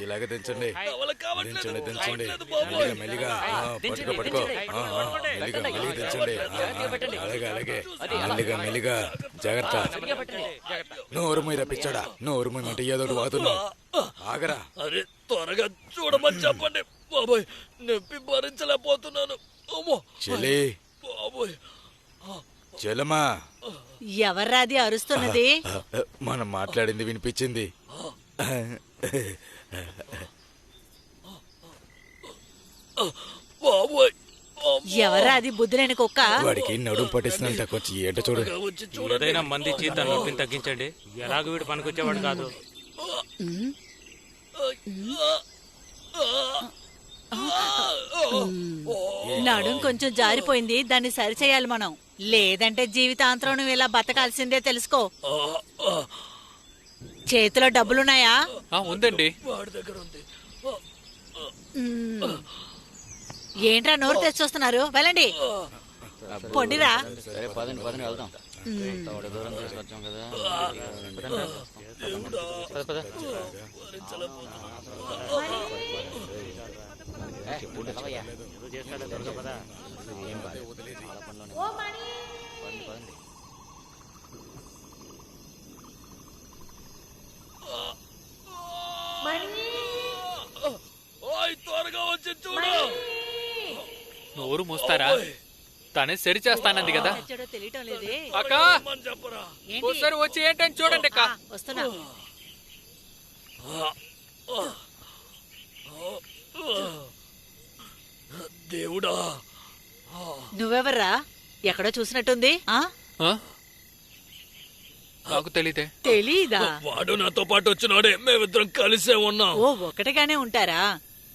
[SPEAKER 9] ఇలాగ దించండి దించండి దించండి మెల్లిగా మెల్లిగా పట్టుకో పట్టుకో మెల్లిగా మెల్లిగా దించండి అలాగే అలాగే మెల్లిగా మెల్లిగా జాగ్రత్త నోరు మీద పిచ్చాడా నోరు మీద ఏదో వాదున్నావు ఆగరా.
[SPEAKER 2] అరే త్వరగా చూడమని చెప్పండి బాబోయ్, నొప్పి భరించలేకపోతున్నాను.
[SPEAKER 9] చెలి
[SPEAKER 2] బాబోయ్,
[SPEAKER 9] చెలమా
[SPEAKER 12] ఎవర్రాది అరుస్తున్నది?
[SPEAKER 9] మనం మాట్లాడింది వినిపించింది.
[SPEAKER 2] బాబోయ్,
[SPEAKER 12] ఎవరాది బుద్ధులేని కుక్క?
[SPEAKER 9] వాడికి నడుము పట్టిస్తున్నంత కొంచెం ఏంటో చూడు.
[SPEAKER 5] ఏదైనా మంది ఇచ్చి తన నొప్పిని తగ్గించండి. ఎలాగ వీడు పనికొచ్చేవాడు కాదు.
[SPEAKER 12] నడుం కొంచెం జారిపోయింది, దాన్ని సరిచేయాలి మనం. లేదంటే జీవితాంతరం నువ్వు ఇలా బతకాల్సిందే తెలుసుకో. చేతిలో డబ్బులున్నాయా?
[SPEAKER 3] ఉందండి.
[SPEAKER 12] ఏంట్రా నోరు తెచ్చి చూస్తున్నారు? వెళ్ళండి పొండిరా.
[SPEAKER 10] సరే పదండి పదండి వెళ్దాం. దూరం తీసుకొచ్చాం కదా.
[SPEAKER 2] త్వరగా వచ్చి చూడు.
[SPEAKER 3] నోరు మూస్తారా? తనే సరి చేస్తానంది కదా.
[SPEAKER 12] తెలియటం లేదే.
[SPEAKER 3] అక్క ఒకసారి వచ్చి ఏంటని చూడండి అక్క.
[SPEAKER 12] వస్తున్నా.
[SPEAKER 2] దేవుడా,
[SPEAKER 12] నువ్వెవర్రా? ఎక్కడో చూసినట్టుంది.
[SPEAKER 3] నాకు తెలీదే.
[SPEAKER 12] తెలీదా?
[SPEAKER 2] వాడు నాతో పాటు వచ్చినాడే, మేమిద్దరం కలిసే ఉన్నాం.
[SPEAKER 12] ఓ ఒకటిగానే ఉంటారా?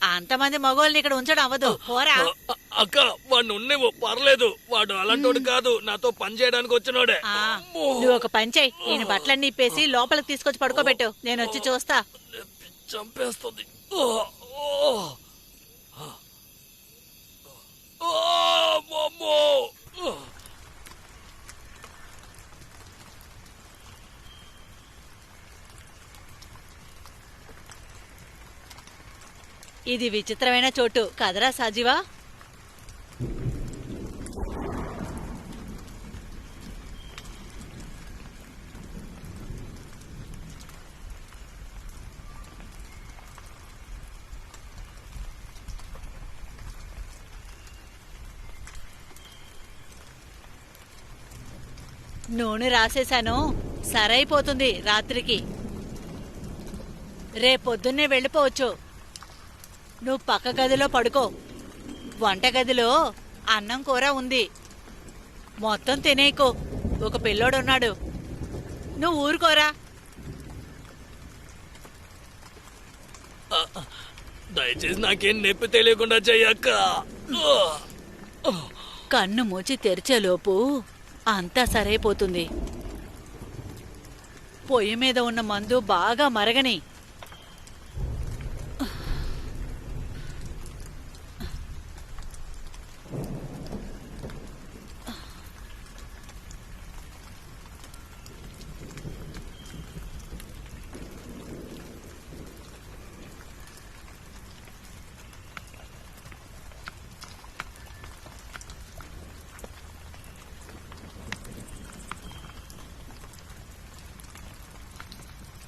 [SPEAKER 12] అంతమంది మగోళ్ళని ఇక్కడ ఉంచడం అవ్వదు. పోరా.
[SPEAKER 2] అక్క వాడిని ఉన్నేవో పర్లేదు, వాడు అలాంటోడు కాదు, నాతో పని చేయడానికి వచ్చినాడే.
[SPEAKER 12] నువ్వు ఒక పని చెయ్యి, ఈయన బట్టలన్నీ ఇప్పేసి లోపలికి తీసుకొచ్చి పడుకోబెట్టు, నేను వచ్చి చూస్తా.
[SPEAKER 2] చంపేస్తుంది.
[SPEAKER 12] ఇది విచిత్రమైన చోటు కదరా సాజీవా. నూనె రాసేశాను, సరైపోతుంది రాత్రికి. రేపొద్దున్నే వెళ్ళిపోవచ్చు. నువ్వు పక్క గదిలో పడుకో. వంటగదిలో అన్నం కూర ఉంది, మొత్తం తినేయకో. ఒక పిల్లోడున్నాడు, నువ్వు ఊరుకోరా.
[SPEAKER 2] దయచేసి నాకేం నొప్పి తెలియకుండా చెయ్యక్క.
[SPEAKER 12] కన్ను మూచి తెరిచేలోపు అంతా సరైపోతుంది. పొయ్యి మీద ఉన్న మందు బాగా మరగని.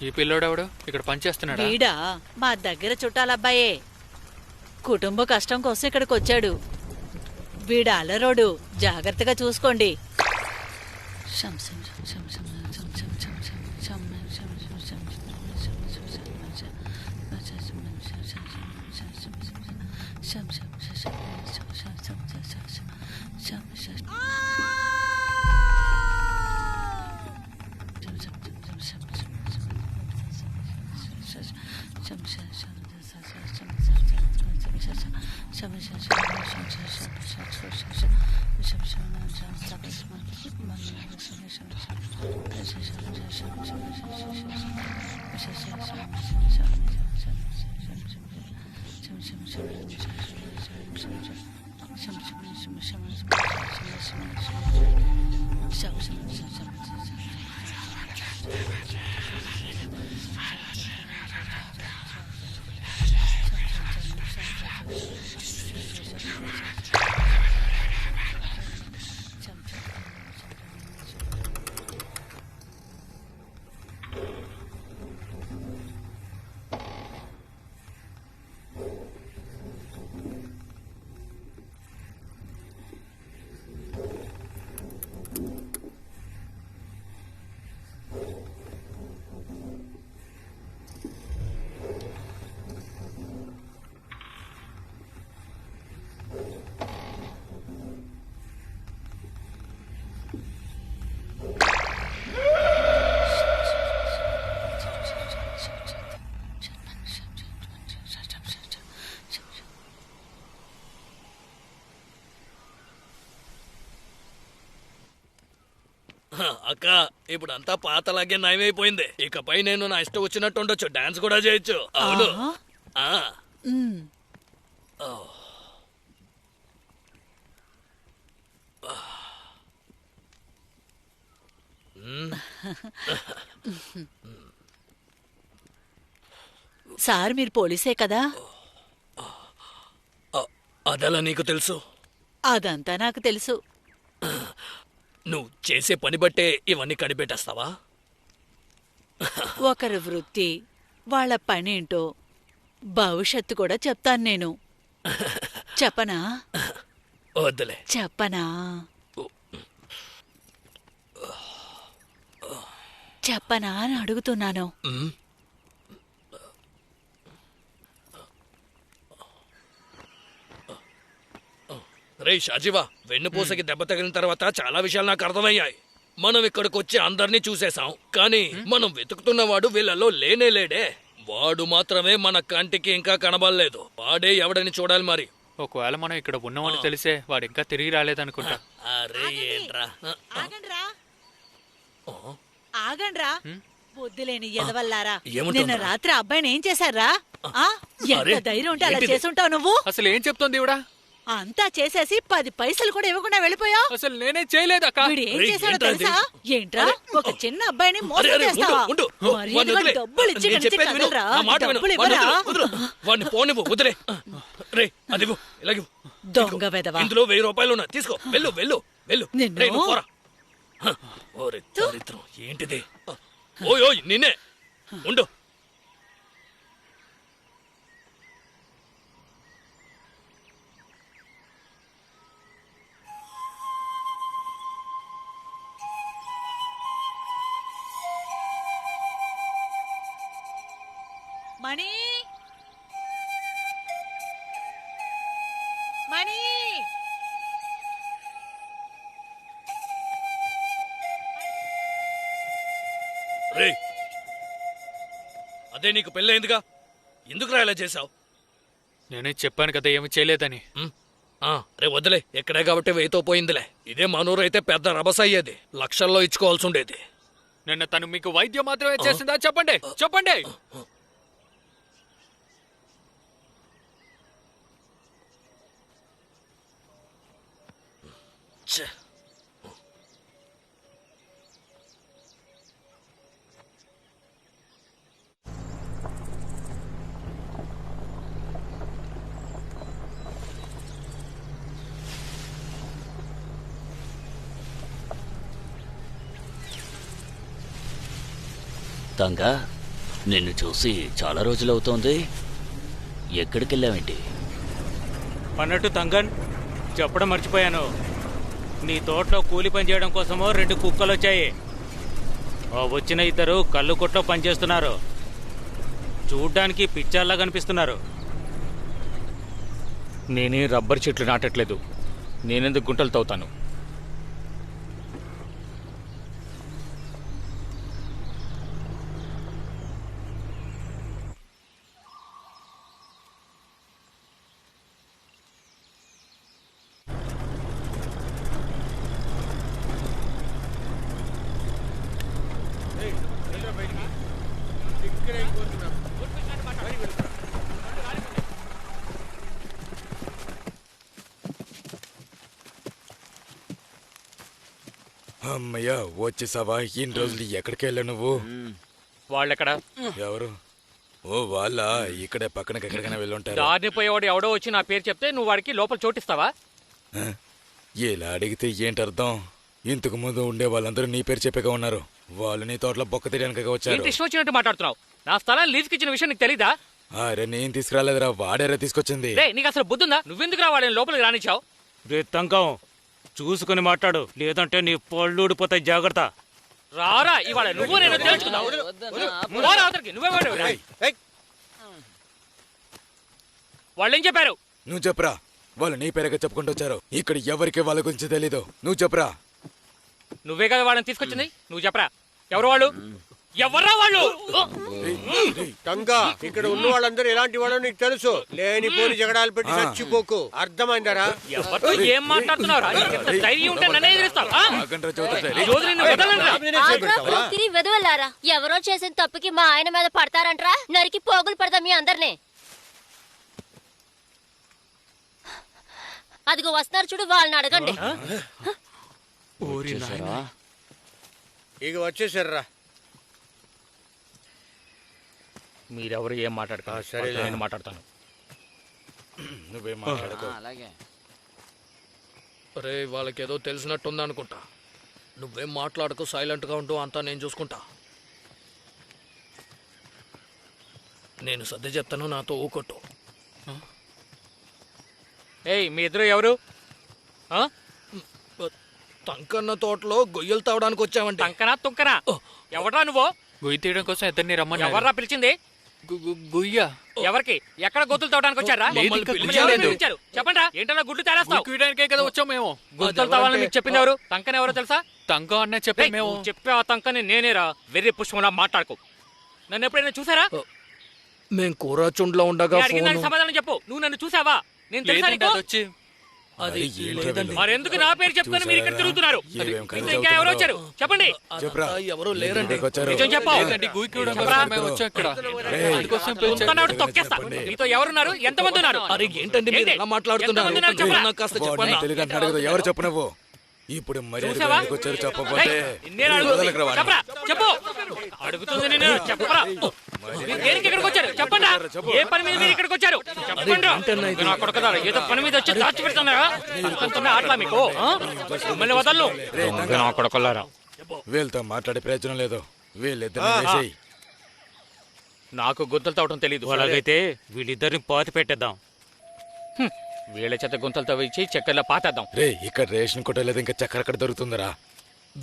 [SPEAKER 3] ఈ పిల్లోడెవడు ఇక్కడ పనిచేస్తున్నాడా?
[SPEAKER 12] వీడా మా దగ్గర చుట్టాలబ్బాయే. కుటుంబ కష్టం కోసం ఇక్కడికి వచ్చాడు. వీడు అలరోడు, జాగ్రత్తగా చూసుకోండి.
[SPEAKER 2] అక్క, ఇప్పుడు అంతా పాతలాగే నయమైపోయింది. ఇకపై నేను నా ఇష్టం వచ్చినట్టు ఉండొచ్చు, డాన్స్ కూడా చేయొచ్చు. అవును.
[SPEAKER 12] సార్ మీరు పోలీసే కదా?
[SPEAKER 2] అదలా నీకు తెలుసు?
[SPEAKER 12] అదంతా నాకు తెలుసు.
[SPEAKER 2] నువ్వు చేసే పని బట్టే ఇవన్నీ కనిపెట్టేస్తావా?
[SPEAKER 12] ఒకరి వృత్తి, వాళ్ళ పనేంటో, భవిష్యత్తు కూడా చెప్తాను నేను. చెప్పనా?
[SPEAKER 2] వద్దులే.
[SPEAKER 12] చెప్పనా? చెప్పనా అని అడుగుతున్నాను.
[SPEAKER 2] రే షాజీవా, వెన్నుపూసకి దెబ్బ తగిలిన తర్వాత చాలా విషయాలు నాకు అర్థమయ్యాయి. మనం ఇక్కడికి వచ్చి అందరినీ చూసేశాం, కానీ మనం వెతుకుతున్నవాడు వీళ్ళలో లేనే లేడే. వాడు మాత్రమే మన కంటికి ఇంకా కనబడలేదు. వాడే ఎవడని చూడాలి మరి.
[SPEAKER 3] ఒకవేళ మనం ఇక్కడ ఉన్నామని తెలిసే వాడు ఇంకా తిరిగి రాలేదనుకుంటా.
[SPEAKER 2] అరే ఏంట్రా,
[SPEAKER 12] ఆగండ్రా, బుద్ధి లేని ఎదవల్లారా.
[SPEAKER 2] ఏముంటుందిరా?
[SPEAKER 12] నిన్న రాత్రి అబ్బాయిని ఏం చేశారా? ఎంత ధైర్యం ఉంటే అలా చేసుంటావు నువ్వు?
[SPEAKER 3] అసలు ఏం చెప్తోంది ఇవిడా?
[SPEAKER 12] అంతా చేసేసి 10 పైసలు కూడా ఇవ్వకుండా వెళ్ళిపోయా.
[SPEAKER 3] అసలు నేనే చేయలేదక్క.
[SPEAKER 12] వీడు ఏం చేశాడో తెలుసా? ఏంట్రా ఒక చిన్న అబ్బాయిని మోసం చేస్తావా? మర్యాదగా డబ్బులు ఇచ్చి ఇక్కడి నుంచి కదలరా. డబ్బులు ఇవ్వరా?
[SPEAKER 2] వాడిని పోనివ్వు, వదిలే. రే అదిగో ఇలాగే
[SPEAKER 12] దొంగ వెధవా.
[SPEAKER 2] ఇందులో 1000 రూపాయలు ఉన్నాయి, తీసుకో. వెళ్ళు వెళ్ళు వెళ్ళు.
[SPEAKER 12] నిన్ను?
[SPEAKER 2] రేయ్, నువ్వు పోరా. ఓరే దరిద్రం, ఏంటిది? ఓయ్ ఓయ్ నిన్నే ఉండు.
[SPEAKER 12] మణి మణి
[SPEAKER 2] రే అదే నీకు పెళ్ళయిందిగా, ఎందుకురా ఇలా చేసావు?
[SPEAKER 3] నేనే చెప్పాను కదా ఏమి చేయలేదని.
[SPEAKER 2] రే వదిలే, ఎక్కడే కాబట్టి 1000తో పోయిందిలే. ఇదే మనూరు అయితే పెద్ద రభస అయ్యేది, లక్షల్లో ఇచ్చుకోవాల్సి ఉండేది.
[SPEAKER 3] నిన్న తను మీకు వైద్యం మాత్రమే చేసిందా? చెప్పండి చెప్పండి.
[SPEAKER 10] తంగా, నిన్ను చూసి చాలా రోజులవుతోంది. ఎక్కడికెళ్ళావేంటి?
[SPEAKER 5] అన్నట్టు తంగన్, చెప్పడం మర్చిపోయాను. నీ తోటలో కూలి పని చేయడం కోసమో 2 కుక్కలు వచ్చాయి. వచ్చిన 2 కళ్ళు కొట్లో పనిచేస్తున్నారు. చూడ్డానికి పిచ్చాల్లా కనిపిస్తున్నారు.
[SPEAKER 6] నేనే రబ్బర్ చెట్లు నాటట్లేదు. నేనెందుకు గుంటలు తవ్వుతాను?
[SPEAKER 9] అమ్మయ్యా, వచ్చేసావా? ఇన్ని రోజులు ఎక్కడికి వెళ్ళా నువ్వు?
[SPEAKER 6] వాళ్ళెక్కడ?
[SPEAKER 9] ఎవరు? ఓ వాళ్ళ ఇక్కడే పక్కనకి ఎక్కడికైనా వెళ్ళుంటారు.
[SPEAKER 6] దారిని పోయేవాడు ఎవడో వచ్చి నా పేరు చెప్తే నువ్వు వాడికి లోపల చోటిస్తావా?
[SPEAKER 9] ఇలా అడిగితే ఏంటి అర్థం? ఇంతకు ముందు ఉండే వాళ్ళందరూ నీ పేరు చెప్పగా ఉన్నారు. వాళ్ళు నీ తోటలో బొక్క తీయడానికి వచ్చారు.
[SPEAKER 6] ఇష్టం వచ్చినట్టు మాట్లాడుతున్నావు. నా స్థలాన్ని లీజుకి ఇచ్చిన విషయం నీకు తెలీదా?
[SPEAKER 9] అరే నేను తీసుకురాలేదురా, వాడేరా తీసుకొచ్చింది.
[SPEAKER 6] నీకు అసలు బుద్ధుందా? నువ్వెందుకు రావాలని లోపలికి రానిచ్చావు?
[SPEAKER 5] రే తంకం, చూసుకుని మాట్లాడు, లేదంటే నీ పళ్ళు ఊడిపోతాయి. జాగ్రత్త.
[SPEAKER 6] రారా, ఇవాళ నువ్వు నేను తెలుసుకుందావు. వాళ్ళేం చెప్పారు?
[SPEAKER 9] నువ్వు చెప్పరా. వాళ్ళు నీ పేరుగా చెప్పుకుంటూ వచ్చారు. ఇక్కడ ఎవరికి వాళ్ళ గురించి తెలీదు. నువ్వు చెప్పరా.
[SPEAKER 6] నువ్వే కదా వాళ్ళని తీసుకొచ్చింది, నువ్వు చెప్పరా. ఎవరు వాళ్ళు? ఎవర్రా వాళ్ళు?
[SPEAKER 8] తంగా, ఇక్కడ ఉన్న వాళ్ళందరూ ఎలాంటి వాళ్ళో నీకు తెలుసు. లేని పోని జగడాలు పెట్టి చచ్చిపోకు, అర్థమైందరా?
[SPEAKER 6] ఎవరితో ఏం మాట్లాడుతున్నారా? ధైర్యం ఉంటే నన్నే ఎదిరిస్తావా?
[SPEAKER 11] వెదవల్లారా, ఎవరో చేసిన తప్పుకి మా ఆయన మీద పడతారంట్రా? నరికి పోగులు పడతాం మీ అందరినీ. అదిగో వస్తున్నారు చూడు, వాళ్ళని అడగండి.
[SPEAKER 8] ఇక వచ్చేసారా?
[SPEAKER 6] మీరెవరు ఏం మాట్లాడక? సరే, నేను మాట్లాడతాను.
[SPEAKER 9] నువ్వేం మాట్లాడుకో.
[SPEAKER 2] రే వాళ్ళకేదో తెలిసినట్టుంది అనుకుంటా. నువ్వేం మాట్లాడకు, సైలెంట్గా ఉంటూ అంతా నేను చూసుకుంటా. నేను సర్ది చెప్తాను, నాతో ఊకొట్టు.
[SPEAKER 6] మీ ఇద్దరు ఎవరు?
[SPEAKER 2] తంకన్న తోటలో గొయ్యలు తావడానికి వచ్చామండి.
[SPEAKER 6] తంకనా తుంకనా? ఎవడ్రా నువ్వు?
[SPEAKER 3] గొయ్యి తీయడం కోసం ఇద్దరిని రమ్మని.
[SPEAKER 6] ఎవర్రా పిలిచింది?
[SPEAKER 3] గుయ్య
[SPEAKER 6] ఎవరికి? ఎక్కడ గొత్తులు తవ్వడానికి వచ్చారా? చెప్పండి. ఏంటన్నా గుడ్లు తేలేస్తావు?
[SPEAKER 3] కదా వచ్చాం మేము.
[SPEAKER 6] గుంతలు తవ్వాలని మీకు చెప్పింది ఎవరు? తంకని ఎవరో తెలుసా?
[SPEAKER 3] తంకం అన్న చెప్పే మేము.
[SPEAKER 6] చెప్పే ఆ తంకని నేనేరా. వెర్రి పుష్పంలా మాట్లాడుకో. నన్ను ఎప్పుడైనా చూసారా?
[SPEAKER 2] మేము కూర చుండ్లో ఉండగా
[SPEAKER 6] సమాధానం చెప్పు. నువ్వు నన్ను చూసావా? నేను తెలుసా నీకు?
[SPEAKER 2] అది
[SPEAKER 6] మరెందుకు నా పేరు చెప్తాను మీరు ఇక్కడ తిరుగుతున్నారు? ఇంకా ఎవరు వచ్చారు చెప్పండి.
[SPEAKER 2] ఎవరు లేరండి.
[SPEAKER 6] నిజం చెప్పు. తొక్కేస్తా. మీతో ఎవరున్నారు? ఎంతమంది ఉన్నారు?
[SPEAKER 2] అరే ఏంటండి మీరు ఎలా మాట్లాడుతున్నారు? కాస్త చెప్పండి.
[SPEAKER 9] ఎవరు చెప్పు నువ్వు ఇప్పుడు మరి వచ్చారు చెప్పబోతే
[SPEAKER 6] చెప్పు. అడుగుతుంది నేను చెప్పరా. దేనికి ఇక్కడికి వచ్చారు చెప్పండి. ఏ పని మీద మీరు ఇక్కడికి వచ్చారు చెప్పండి. నా కొడుకుదారు ఏదో పని మీద వచ్చి దాచి పెడుతున్నారా ఆటలా మీకు? మిమ్మల్ని వదలను నా కొడుకులారా.
[SPEAKER 9] వీళ్ళతో మాట్లాడే ప్రయోజనం లేదు. వీళ్ళిద్దరు
[SPEAKER 6] నాకు గుంతలు తవ్వటం తెలీదు. అలాగైతే వీళ్ళిద్దరిని పాతి పెట్టేద్దాం. వీళ్ళ చేత గుంతలు తవ్వించి చక్కెరలో పాతేద్దాం.
[SPEAKER 9] రే ఇక్కడ రేషన్ కొట్టలేదు, ఇంకా చక్కెర అక్కడ దొరుకుతుందరా.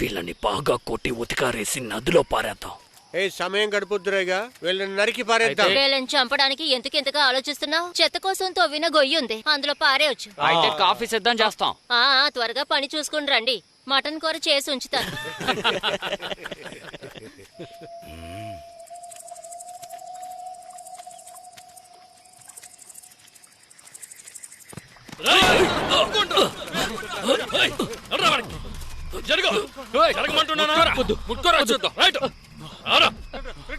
[SPEAKER 2] వీళ్ళని బాగా కొట్టి ఉతికారేసి నదిలో పారేద్దాం.
[SPEAKER 8] సమయం గడుపుద్దురేగా వీళ్ళని నరికి పారేద్దాం.
[SPEAKER 11] వీళ్ళని చంపడానికి ఎందుకెంతగా ఆలోచిస్తున్నావు? చెత్త కోసం తవ్విన గొయ్యి ఉంది, అందులో పారేయచ్చు.
[SPEAKER 6] అయితే కాఫీ సిద్ధం చేస్తాం.
[SPEAKER 11] త్వరగా పని చూసుకుని రండి. మటన్ కూర చేసి ఉంచుతాను.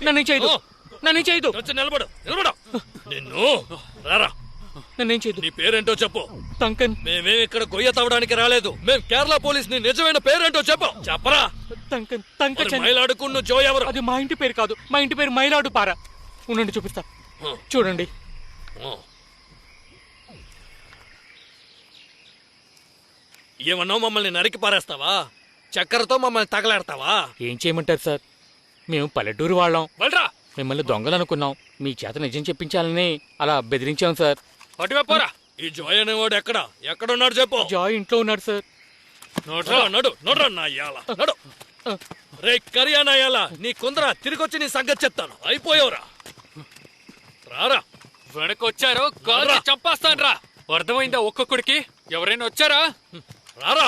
[SPEAKER 6] నన్ను చేయదు, నన్ను చేయదు.
[SPEAKER 2] నిలబడు నిన్ను రారా.
[SPEAKER 6] నన్నేం చేయదు.
[SPEAKER 2] నీ పేరేంటో చెప్పు.
[SPEAKER 6] తంకన్.
[SPEAKER 2] మేమేం ఇక్కడ గొయ్య తవ్వడానికి రాలేదు. మేం కేరళ పోలీస్. నీ నిజమైన పేరేంటో చెప్పు. చెప్పరా.
[SPEAKER 6] తంకన్. తంకన్.
[SPEAKER 2] మైలాడుకున్న జో ఎవరు?
[SPEAKER 6] అది మా ఇంటి పేరు కాదు. మా ఇంటి పేరు మైలాడు పార. ఉండండి చూపిస్తా. చూడండి.
[SPEAKER 2] ఏమన్నావు? మమ్మల్ని నరికి పారేస్తావా? చక్కెరతో మమ్మల్ని తగలాడతావా?
[SPEAKER 6] ఏం చేయమంటారు సార్? మేము పల్లెటూరు వాళ్ళం. మిమ్మల్ని దొంగలు అనుకున్నాం. మీ చేత నిజం చెప్పించాలని అలా బెదిరించాం సార్.
[SPEAKER 2] అటువైపోరా. ఈ జాయ్ అనేవాడు ఎక్కడున్నాడు చెప్పు.
[SPEAKER 6] జాయ్ ఇంట్లో ఉన్నాడు సార్.
[SPEAKER 2] నడు నా యాల నడు. రే కరియా నా యాల, నీ కుందరా తిరిగొచ్చి నీ సంగతి చెప్తాను. అయిపోయావురా. రారా.
[SPEAKER 3] వెనకొచ్చారో కాదు చంపేస్తాను రా. అర్థమైందా ఒక్కొక్కడికి? ఎవరైనా వచ్చారా?
[SPEAKER 2] రారా.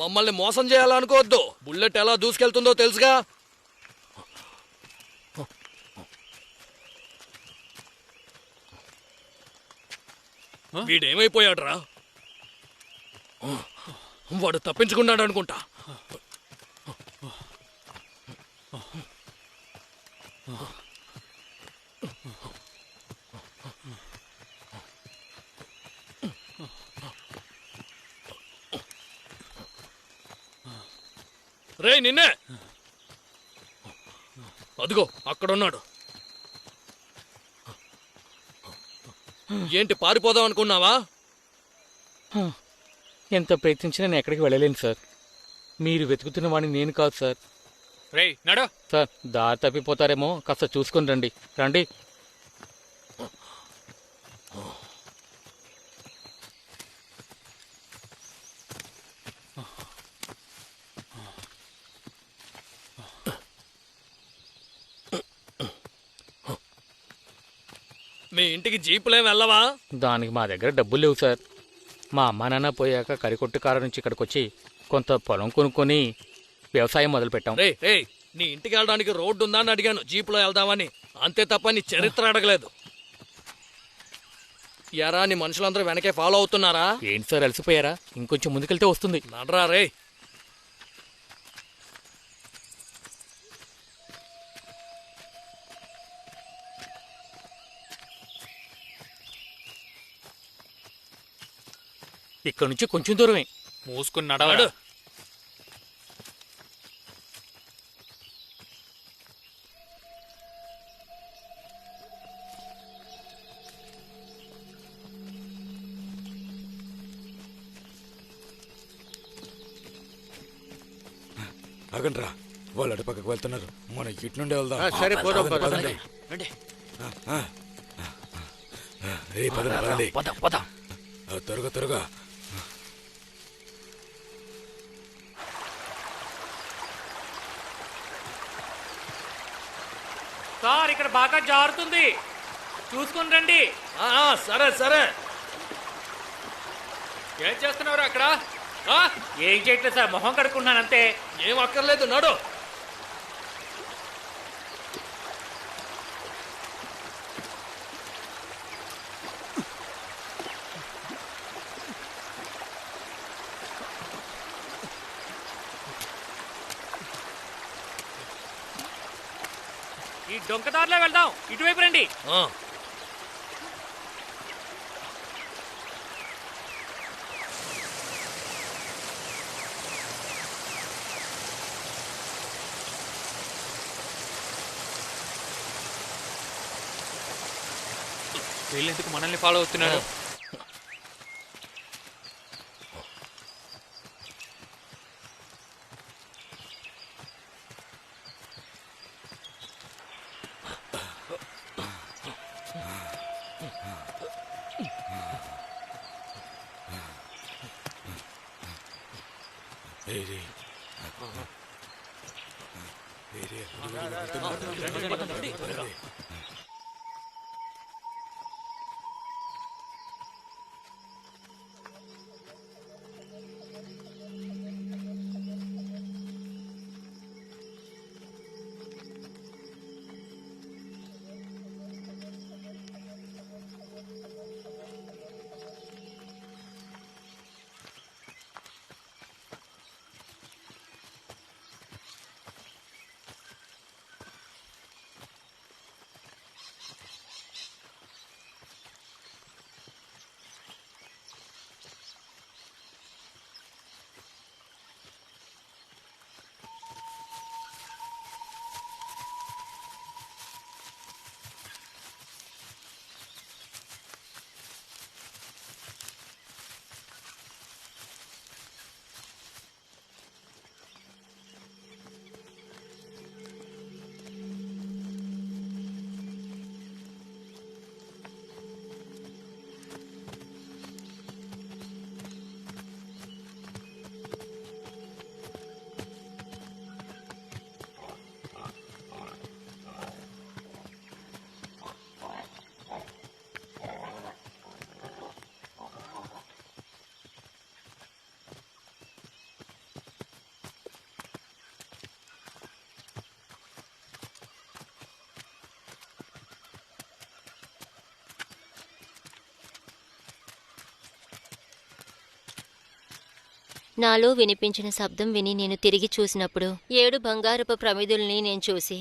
[SPEAKER 2] మమ్మల్ని మోసం చేయాలనుకోవద్దు. బుల్లెట్ ఎలా దూసుకెళ్తుందో తెలుసుగా. వీడేమైపోయాడ్రా? వాడు తప్పించుకున్నాడు అనుకుంటా. రే నిన్నే. అదిగో అక్కడున్నాడు. ఏంటి పారిపోదాం అనుకున్నావా?
[SPEAKER 6] ఎంత ప్రయత్నించినా నేను ఎక్కడికి వెళ్ళలేను సార్. మీరు వెతుకుతున్న వాడిని నేను కాదు సార్.
[SPEAKER 3] రేయ్ నడు.
[SPEAKER 6] సార్ దారి తప్పిపోతారేమో, కాస్త చూసుకొని రండి. రండి.
[SPEAKER 2] మీ ఇంటికి జీపులేం వెళ్ళవా?
[SPEAKER 6] దానికి మా దగ్గర డబ్బులు లేవు సార్. మా అమ్మా నాన్న పోయాక కరికొట్టు కారు నుంచి ఇక్కడికి వచ్చి కొంత పొలం కొనుక్కొని వ్యవసాయం మొదలు పెట్టాం.
[SPEAKER 2] రే నీ ఇంటికి వెళ్ళడానికి రోడ్డు ఉందా అని అడిగాను. జీపులో వెళ్దామని. అంతే తప్ప నీ చరిత్ర అడగలేదు. ఎరా నీ మనుషులందరూ వెనకే ఫాలో అవుతున్నారా?
[SPEAKER 6] ఏంటి సార్ అలసిపోయారా? ఇంకొంచెం ముందుకెళ్తే వస్తుంది.
[SPEAKER 2] నడరా రే.
[SPEAKER 6] ఇక్కడ నుంచి కొంచెం దూరమే. మూసుకుని నడవాడు.
[SPEAKER 9] ఆగండ్రా, వాళ్ళు అటు పక్కకు వెళ్తున్నారు. మనం ఇటు నుండి వెళ్దాం.
[SPEAKER 8] సరే, పోదాం,
[SPEAKER 9] పదండి. త్వరగా త్వరగా.
[SPEAKER 6] సార్ ఇక్కడ బాగా జారుతుంది, చూసుకుని రండి.
[SPEAKER 2] సరే సరే.
[SPEAKER 6] ఏం చేస్తున్నారు అక్కడ? ఏం చేయట్లేదు సార్, మొహం కడుక్కున్నాను అంతే.
[SPEAKER 2] ఏం అక్కర్లేదు, నడు.
[SPEAKER 6] ఈ డొంకదారిలో వెళ్దాం, ఇటువైపు రండి. వీళ్ళెందుకు మనల్ని ఫాలో అవుతున్నారు?
[SPEAKER 11] నాలో వినిపించిన శబ్దం విని నేను తిరిగి చూసినప్పుడు 7 బంగారపు ప్రమిదుల్ని నేను చూసి,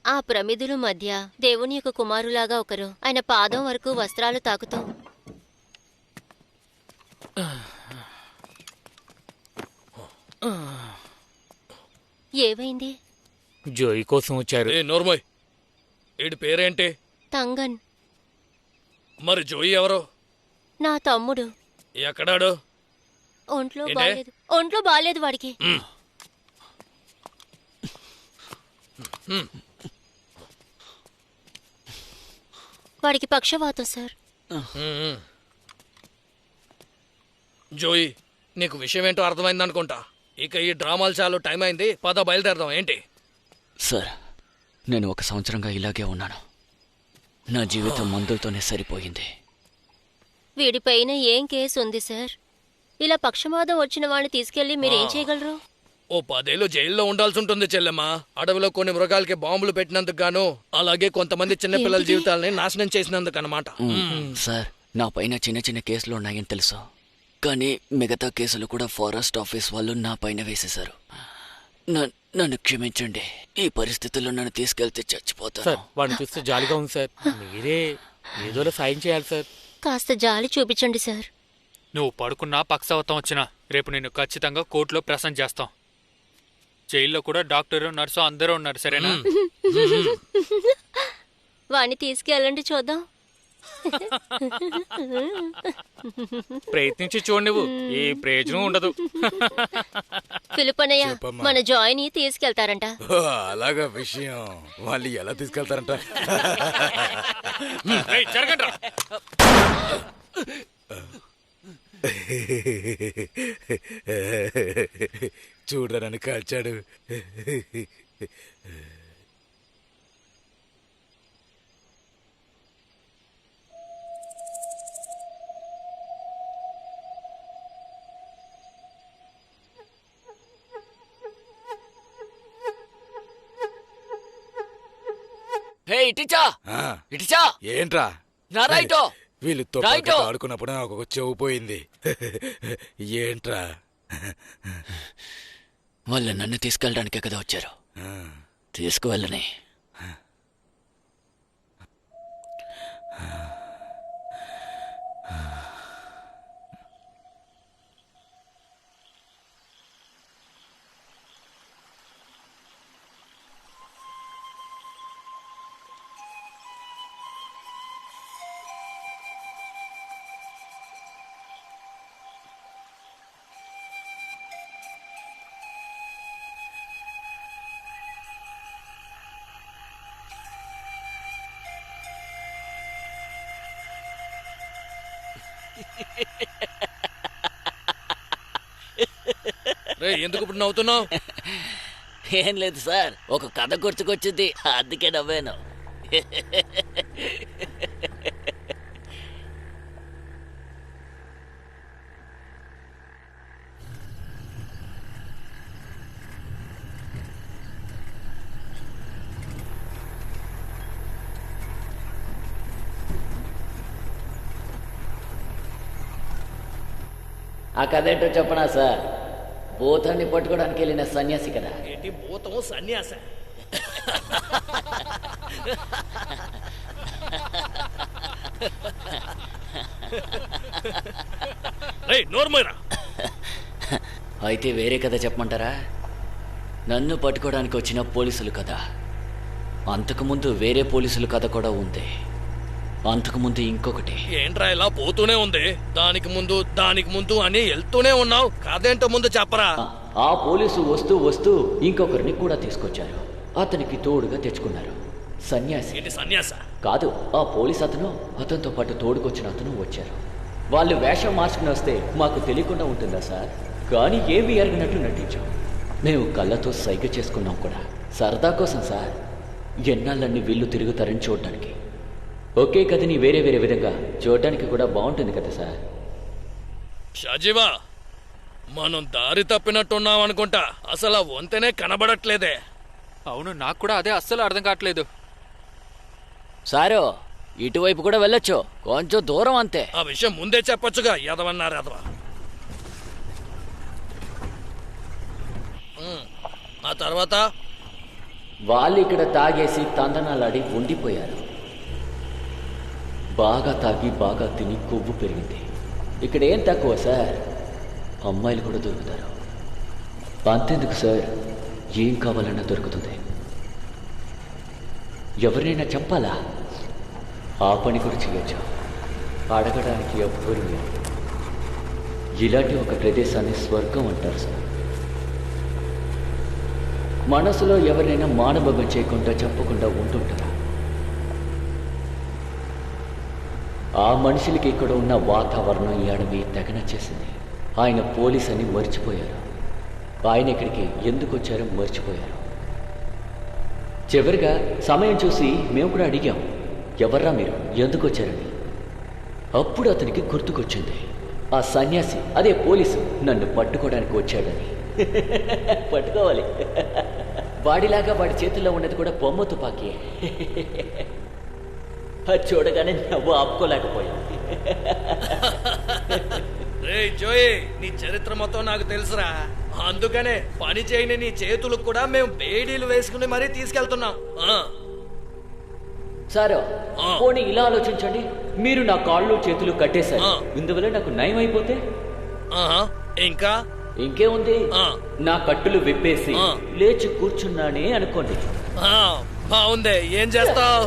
[SPEAKER 11] ఆ ప్రమిదుల మధ్య దేవుని యొక్క కుమారులాగా ఒకరు ఆయన పాదం వరకు వస్త్రాలు తాకుతూ, ఏమైంది?
[SPEAKER 6] జోయి కోసం వచ్చారు.
[SPEAKER 2] నోర్మోయ్, వీడి పేరేంటి?
[SPEAKER 11] తంగన్.
[SPEAKER 2] మరి జోయి ఎవరు?
[SPEAKER 11] నా తమ్ముడు.
[SPEAKER 2] ఎక్కడాడు?
[SPEAKER 11] ఒంట్లో బాలేదు వాడికి. వాడికి పక్షవాతం సార్.
[SPEAKER 2] జోయి, నీకు విషయం ఏంటో అర్థమైందనుకుంటా. ఇక ఈ డ్రామాలు చాలు, టైం అయింది, పద బయలుదేరదాం. ఏంటి
[SPEAKER 10] సార్, నేను 1 సంవత్సరంగా ఇలాగే ఉన్నాను. నా జీవితం మందులతోనే సరిపోయింది.
[SPEAKER 11] వీడిపైన ఏం కేసు ఉంది సార్? ఇలా పక్షవాతం వచ్చిన వాడిని తీసుకెళ్లి మీరేం చేయగలరు?
[SPEAKER 2] ఓ 10 ఏళ్ళు జైల్లో ఉండాల్సి ఉంటుంది చెల్లెమ్మ. అడవిలో కొన్ని మృగాలకి బాంబులు పెట్టినందుకు గాను, అలాగే కొంతమంది చిన్నపిల్లల జీవితాలని నాశనం చేసినందుకు అన్నమాట.
[SPEAKER 10] సార్, నా పైన చిన్న చిన్న కేసులు ఉన్నాయని తెలుసు, కానీ మిగతా కేసులు కూడా ఫారెస్ట్ ఆఫీస్ వాళ్ళు నా పైన వేసేశారు. నన్ను క్షమించండి. ఈ పరిస్థితుల్లో నన్ను తీసుకెళ్తే చచ్చిపోతాను.
[SPEAKER 6] సార్, వాడిని చూస్తే జాలిగా ఉంది సార్. మీరే ఏదోలా సాయం చేయాలి సార్.
[SPEAKER 11] కాస్త జాలి చూపించండి సార్.
[SPEAKER 3] నువ్వు పడుకున్నా పక్షవాతం వచ్చినా రేపు నిన్ను ఖచ్చితంగా కోర్టులో ప్రెసెంట్ చేస్తాం. జైల్లో కూడా డాక్టరు నర్సు అందరూ ఉన్నారు, సరేనా?
[SPEAKER 11] వాణ్ణి తీసుకెళ్ళండి చూద్దాం.
[SPEAKER 3] ప్రయత్నించి చూడు, నువ్వు ఏ ప్రయోజనం ఉండదు.
[SPEAKER 11] ఫిలిపనయ్య, మన జాయ్ని తీసుకెళ్తారంట.
[SPEAKER 9] అలాగా విషయం. వాళ్ళు ఎలా తీసుకెళ్తారంట?
[SPEAKER 3] జరగండి.
[SPEAKER 9] చూడరా నన్ను కాల్చాడు.
[SPEAKER 10] ఇటిచా
[SPEAKER 9] ఏంట్రా?
[SPEAKER 10] నా రైటో
[SPEAKER 9] వీళ్ళతో ఆడుకున్నప్పుడు నాకు ఒక చెవు పోయింది. ఏంట్రా?
[SPEAKER 10] వాళ్ళు నన్ను తీసుకెళ్ళడానికే కదా వచ్చారు. తీసుకువెళ్ళని.
[SPEAKER 2] ఎందుకు ఇప్పుడు నవ్వుతున్నావు?
[SPEAKER 10] ఏం లేదు సార్, ఒక కథ గుర్తుకొచ్చింది, అందుకే నవ్వాను. ఆ కథ ఏంటో చెప్పనా సార్? భూతాన్ని పట్టుకోవడానికి వెళ్ళిన సన్యాసి కదా.
[SPEAKER 2] ఏంటి భూతము సన్యాస?
[SPEAKER 10] అయితే వేరే కథ చెప్పమంటారా? నన్ను పట్టుకోవడానికి వచ్చిన పోలీసులు కథ. అంతకుముందు వేరే పోలీసుల కథ కూడా ఉంది. అంతకుముందు ఇంకొకటి.
[SPEAKER 2] ఏంట్రా ఇలా పోతూనే ఉంది? దానికి ముందు అని వెళ్తూనే ఉన్నావు. కాదేంటో ముందు చెప్పరా.
[SPEAKER 10] ఆ పోలీసు వస్తూ వస్తూ ఇంకొకరిని కూడా తీసుకొచ్చారు. అతనికి తోడుగా తెచ్చుకున్నారు. సన్యాసి.
[SPEAKER 2] సన్యాస
[SPEAKER 10] కాదు, ఆ పోలీస్ అతనితో పాటు తోడుకొచ్చిన అతను వచ్చారు. వాళ్ళు వేషం మార్చుకుని వస్తే మాకు తెలియకుండా ఉంటుందా సార్? కానీ ఏమీ ఎరగినట్టు నటించాం. మేము కళ్ళతో సైగ చేసుకున్నాం కూడా, సరదా కోసం సార్. ఎన్నాళ్ళన్ని వీళ్ళు తిరుగుతారని చూడటానికి. ఒకే కథని వేరే వేరే విధంగా చూడటానికి కూడా బాగుంటుంది కదా సార్.
[SPEAKER 2] షాజీవా, మనం దారి తప్పినట్టున్నాం అనుకుంటా. అసలు ఆ వంతెనే కనబడట్లేదే.
[SPEAKER 3] అవును, నాకు కూడా అదే అస్సలు అర్థం కావట్లేదు.
[SPEAKER 10] సారు, ఇటువైపు కూడా వెళ్ళొచ్చు, కొంచెం దూరం అంతే.
[SPEAKER 2] ఆ విషయం ముందే చెప్పొచ్చుగా. ఎదవన్నారు ఎదవా. ఆ తర్వాత
[SPEAKER 10] వాళ్ళు ఇక్కడ తాగేసి తందనాలాడి ఉండిపోయారు. బాగా తాగి బాగా తిని కొవ్వు పెరిగింది. ఇక్కడ ఏం తక్కువ సార్, అమ్మాయిలు కూడా దొరుకుతారు. అంతెందుకు సార్, ఏం కావాలన్నా దొరుకుతుంది. ఎవరినైనా చంపాలా, ఆ పని కూడా చేయొచ్చు. అడగడానికి ఎవ్వరూ లేరు. ఇలాంటి ఒక ప్రదేశాన్ని స్వర్గం అంటారు సార్. మనసులో ఎవరినైనా మానభంగం చేయకుండా చంపకుండా ఉంటుంటారా? ఆ మనుషులకి ఇక్కడ ఉన్న వాతావరణం, ఈ అడవి తెగ నచ్చేసింది. ఆయన పోలీస్ అని మర్చిపోయారు. ఆయన ఇక్కడికి ఎందుకు వచ్చారో మర్చిపోయారు. చివరిగా సమయం చూసి మేము కూడా అడిగాం, ఎవర్రా మీరు, ఎందుకు వచ్చారని. అప్పుడు అతనికి గుర్తుకొచ్చింది, ఆ సన్యాసి, అదే పోలీసు నన్ను పట్టుకోవడానికి వచ్చాడని. పట్టుకోవాలి. వాడిలాగా వాడి చేతుల్లో ఉన్నది కూడా బొమ్మ తుపాకీ. అది చూడగానే నవ్వు ఆపుకోలేకపోయాం.
[SPEAKER 2] రే జోయ్, నీ చరిత్ర మొత్తం నాకు తెలుసురా. అందుకనే పని చేయని నీ చేతులకు కూడా మేము బేడీలు వేసుకుని మరీ తీసుకెళ్తున్నాం.
[SPEAKER 10] సారు, పోనీ ఇలా ఆలోచించండి,
[SPEAKER 17] మీరు నా కాళ్ళు చేతులు కట్టేశారు. ఇందువల్ల నాకు నయం అయిపోతే
[SPEAKER 2] ఇంకా
[SPEAKER 17] ఇంకేముంది, నా కట్టులు విప్పేసి లేచి కూర్చున్నానే అనుకోండి.
[SPEAKER 2] బాగుంది. ఏం చేస్తావు?